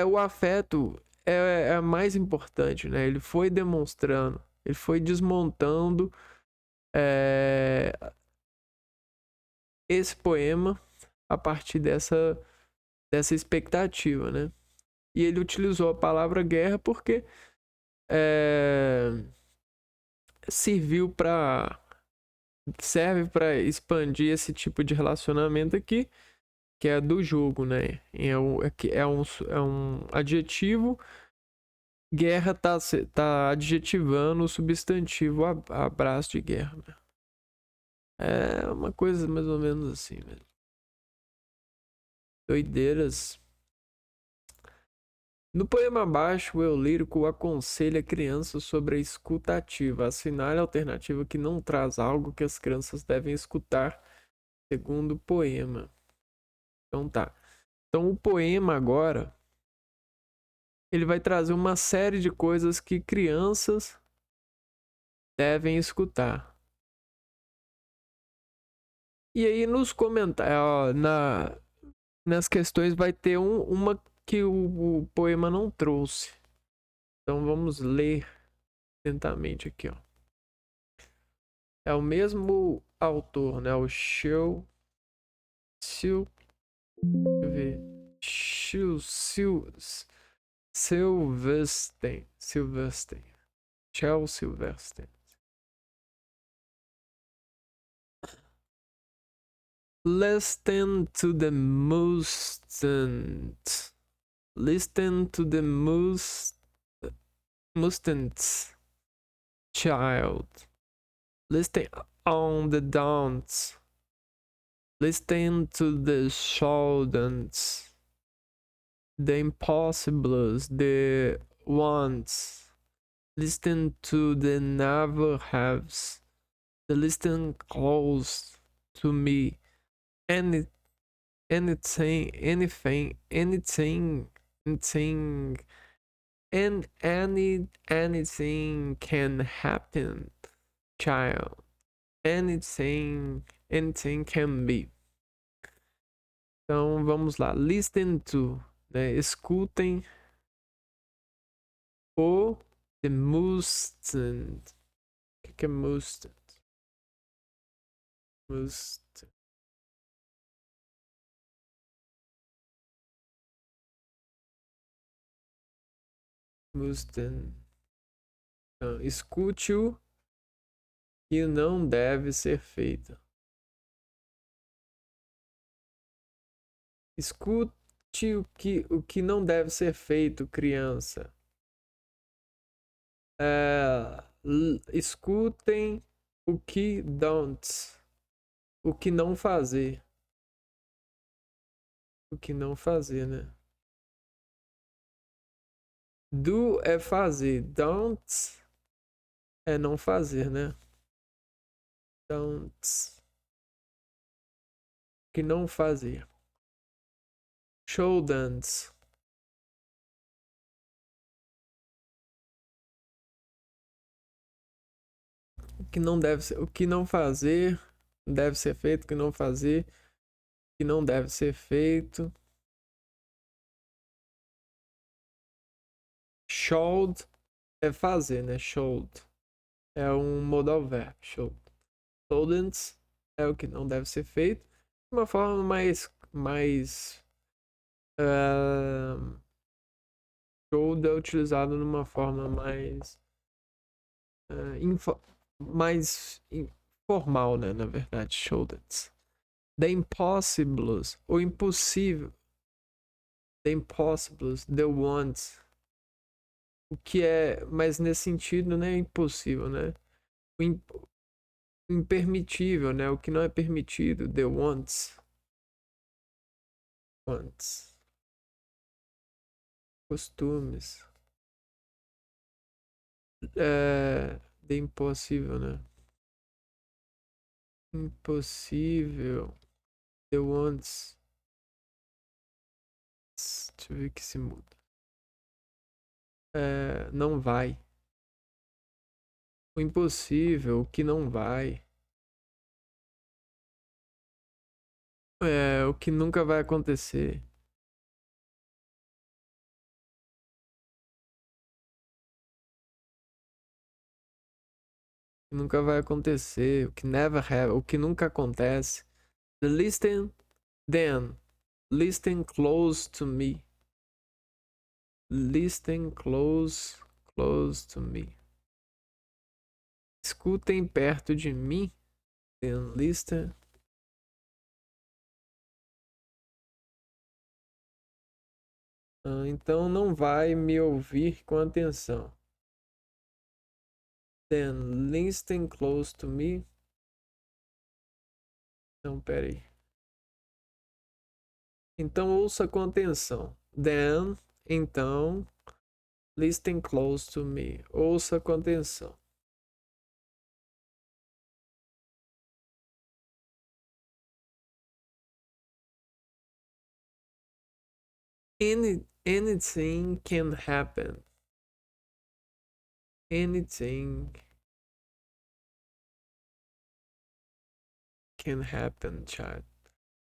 o afeto é mais importante, né? Ele foi demonstrando, ele foi desmontando esse poema a partir dessa expectativa, né? E ele utilizou a palavra guerra porque serve para expandir esse tipo de relacionamento aqui, que é do jogo, né? É um adjetivo. Guerra tá adjetivando o substantivo abraço de guerra, né? É uma coisa mais ou menos assim mesmo. Doideiras. No poema abaixo, o eu lírico aconselha crianças sobre a escuta ativa. Assinale a alternativa que não traz algo que as crianças devem escutar, segundo o poema. Então tá. Então o poema agora, ele vai trazer uma série de coisas que crianças devem escutar. E aí nos comentários, nas questões vai ter uma que o poema não trouxe. Então vamos ler lentamente aqui, ó. É o mesmo autor, né? O Silverstein. Shel Silverstein. Listen to the mutant. Listen to the mutant child. Listen on the downs. Listen to the shoulders. The impossibles, the wants. Listen to the never haves. The listen close to me. Anything, anything, and anything can happen, child. Anything can be. Então vamos lá. Listen to, né? Escutem o the mutant. O que é mutant? Mutant. Mutant. Então, escute-o que não deve ser feito. Escute o que não deve ser feito, criança. Escutem o que o que não fazer. O que não fazer, né? Do é fazer. Don't é não fazer, né? Don't. O que não fazer. Shouldn't. O que não deve ser. O que não fazer. Deve ser feito. O que não fazer. O que não deve ser feito. Should é fazer, né? Should. É um modal verbo. Should. Shouldn't é o que não deve ser feito. De uma forma mais should é utilizado numa forma mais mais informal, né? Na verdade, shouldn't. The impossibles, o impossível. The impossibles, the wants. O que é, mas nesse sentido, né? Impossível, né? O impermitível, né? O que não é permitido, the wants. Wants. Costumes. The impossível, né? Impossível. The wants. Deixa eu ver que se muda. Não vai. O impossível, o que não vai. O que nunca vai acontecer. O que nunca vai acontecer. O que never have. O que nunca acontece. The listen, then. Listen close to me. Listen close to me. Escutem perto de mim. Then listen. Então não vai me ouvir com atenção. Then listen close to me. Não, peraí. Então ouça com atenção. Then, então, listen close to me. Ouça com atenção. Anything can happen. Anything can happen, child.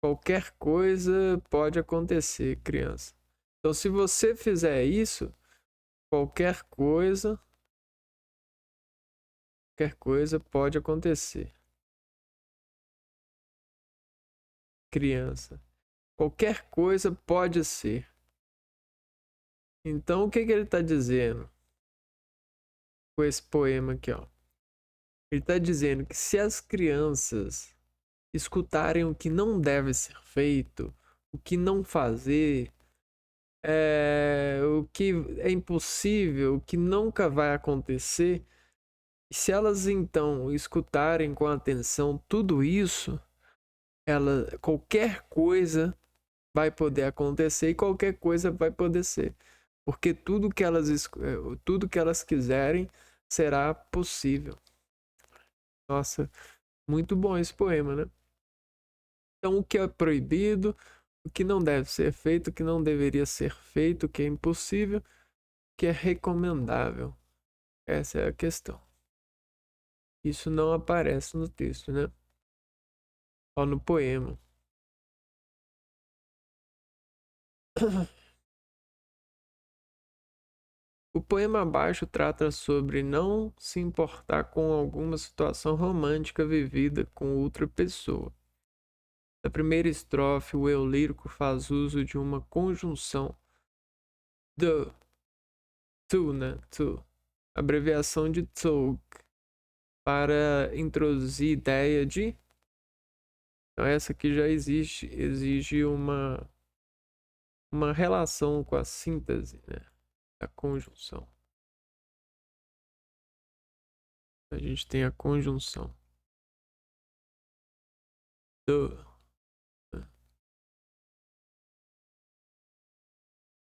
Qualquer coisa pode acontecer, criança. Então, se você fizer isso, qualquer coisa Qualquer coisa pode acontecer. Criança. Qualquer coisa pode ser. Então, o que ele está dizendo com esse poema aqui, ó? Ele está dizendo que se as crianças escutarem o que não deve ser feito, o que não fazer, o que é impossível, o que nunca vai acontecer, se elas então escutarem com atenção tudo isso, qualquer coisa vai poder acontecer e qualquer coisa vai poder ser. Porque tudo que elas quiserem será possível. Nossa, muito bom esse poema, né? Então, o que é proibido, o que não deve ser feito, o que não deveria ser feito, o que é impossível, o que é recomendável. Essa é a questão. Isso não aparece no texto, né? Só no poema. O poema abaixo trata sobre não se importar com alguma situação romântica vivida com outra pessoa. Na primeira estrofe, o eu lírico faz uso de uma conjunção do, to, né? To, abreviação de Zug, para introduzir ideia de. Então, essa aqui já exige uma relação com a síntese, né? Da conjunção. A gente tem a conjunção do,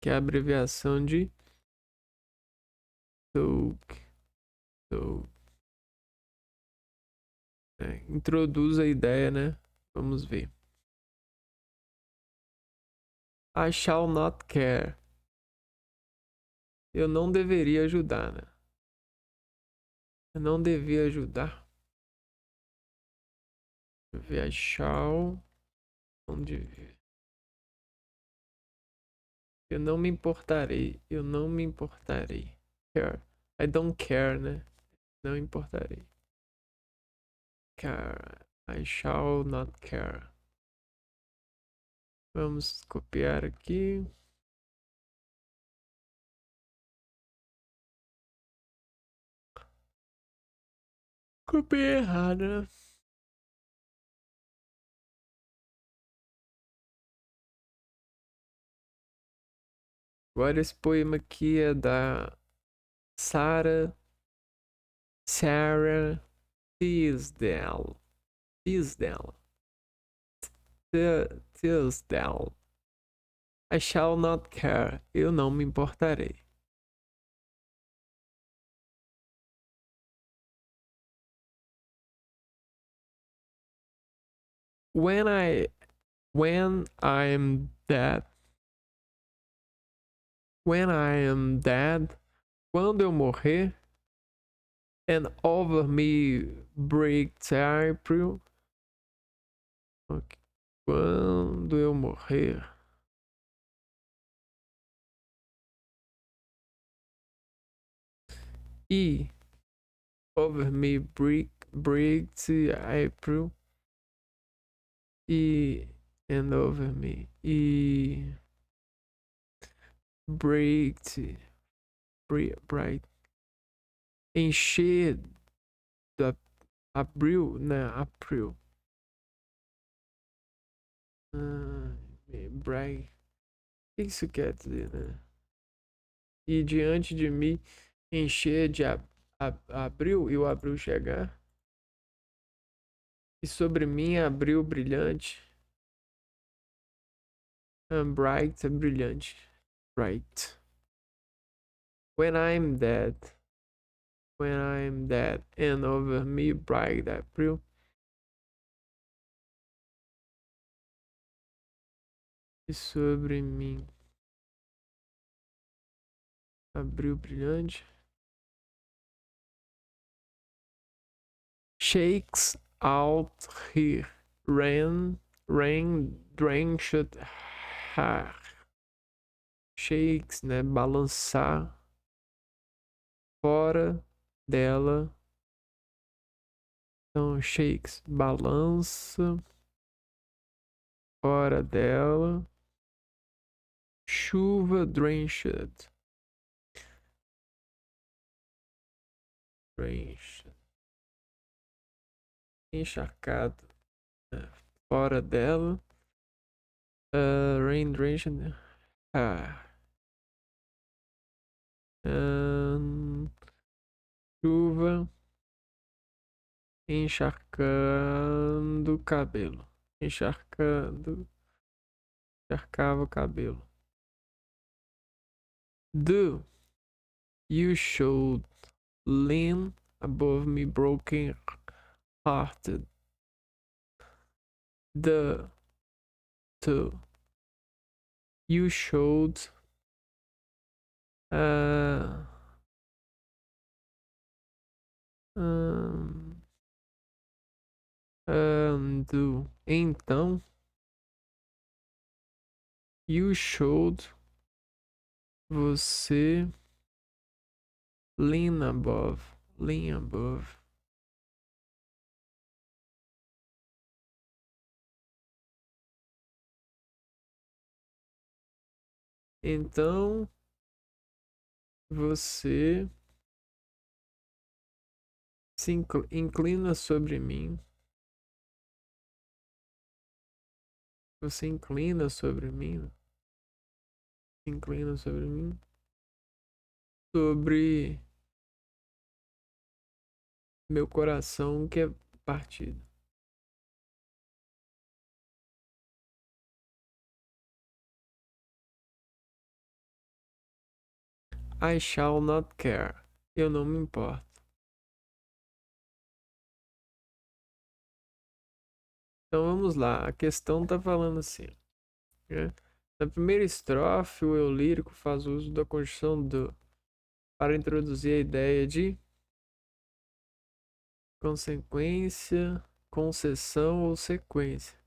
que é a abreviação de Zug. Introduz a ideia, né? Vamos ver. I shall not care. Eu não deveria ajudar, né? Eu não devia ajudar. Deixa eu ver. I shall. Não devia. Eu não me importarei. Eu não me importarei. Care. I don't care, né? Não importarei. Care. I shall not care. Vamos copiar aqui. Copiei errado. Agora esse poema aqui é da Sarah Tisdale. Tisdale. I shall not care. Eu não me importarei. When I'm dead. When I am dead. Quando eu morrer. And over me breaks April. Okay. Quando eu morrer. E over me breaks April. E and over me. E break bright. Encher da abril, né? April. Bright. O que isso quer dizer, né? E diante de mim encher de abril e o abril chegar. E sobre mim abril brilhante. Bright é brilhante. Bright. When I'm dead. When I'm dead. And over me bright April. E sobre mim abril brilhante. Shakes out here. Rain drenched hair. Shakes, né? Balançar. Fora dela. Então, shakes, balança, fora dela, chuva, drenched, encharcado, fora dela, rain, drenched, chuva, encharcando o cabelo, encharcava o cabelo. Do you should lean above me broken hearted. The to you should do então you should você lean above então você se inclina sobre mim. Você inclina sobre mim. Inclina sobre mim. Sobre meu coração que é partido. I shall not care. Eu não me importo. Então vamos lá. A questão tá falando assim, né? Na primeira estrofe, o eu lírico faz uso da conjunção do para introduzir a ideia de consequência, concessão ou sequência.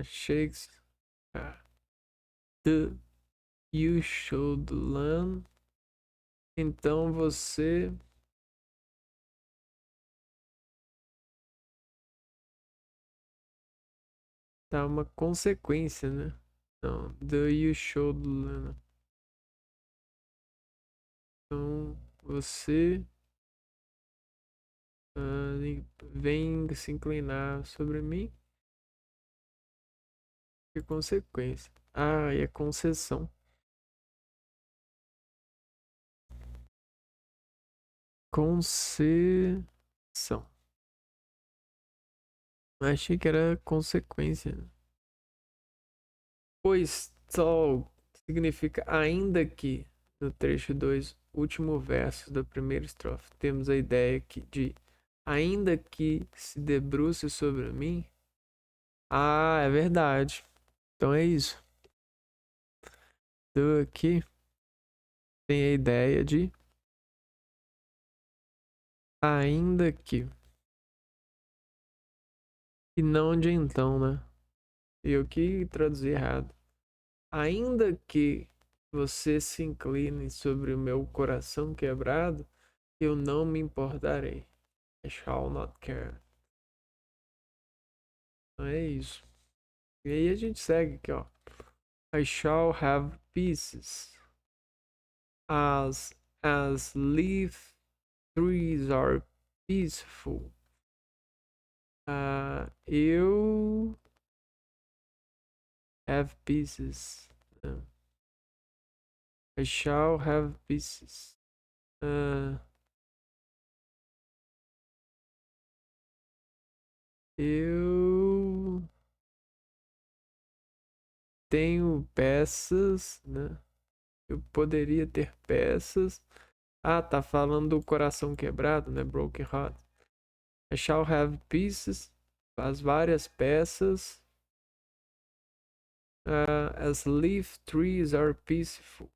Shakespeare. The you should learn. Então você tá uma consequência, né? Não, the you should learn. Então você vem se inclinar sobre mim. Que consequência? Ah, e a concessão. Concessão. Achei que era consequência. Pois tal significa ainda que, no trecho 2, último verso da primeira estrofe, temos a ideia de ainda que se debruce sobre mim. Ah, é verdade. Então é isso. Do aqui tem a ideia de ainda que. E não de então, né? Eu que traduzi errado. Ainda que você se incline sobre o meu coração quebrado, eu não me importarei. I shall not care. Então é isso. E aí a gente segue aqui, ó. I shall have pieces as leaf trees are peaceful. Eu have pieces. I shall have pieces. Eu tenho peças, né? Eu poderia ter peças. Ah, tá falando do coração quebrado, né? Broken heart. I shall have pieces. As várias peças. As leaf trees are peaceful.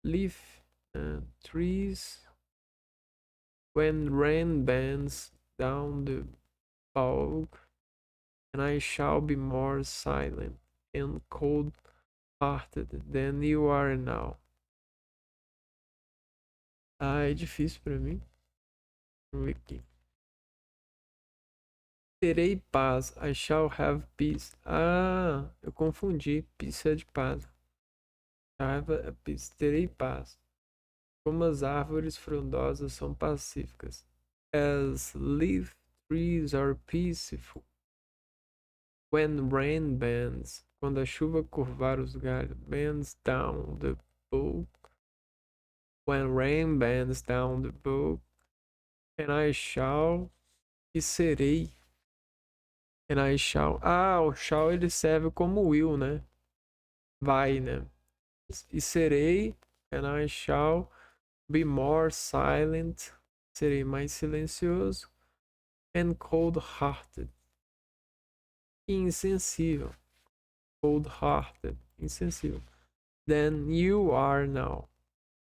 Leaf trees. When rain bends down the bog, and I shall be more silent and cold-hearted than you are now. Ah, é difícil pra mim. Vamos ver aqui. Terei paz. I shall have peace. Ah, eu confundi. Peace é de paz. Have a peace. Terei paz. Como as árvores frondosas são pacíficas. As leaf trees are peaceful. When rain bends. Quando a chuva curvar os galhos. Bends down the book. When rain bends down the book. And I shall. E serei. And I shall. Ah, o shall ele serve como will, né? Vai, né? E serei. And I shall be more silent. Serei mais silencioso. And cold-hearted. Insensível. Cold-hearted. Insensível. Than you are now.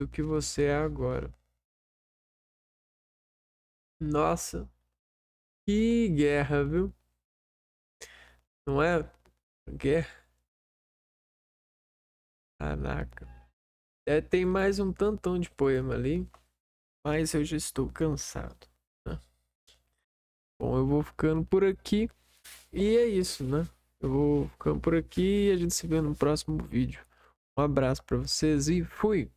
Do que você é agora. Nossa. Que guerra, viu? Não é? Guerra. Caraca. É, tem mais um tantão de poema ali. Mas eu já estou cansado, né? Bom, eu vou ficando por aqui. E é isso, né? Eu vou ficando por aqui e a gente se vê no próximo vídeo. Um abraço para vocês e fui!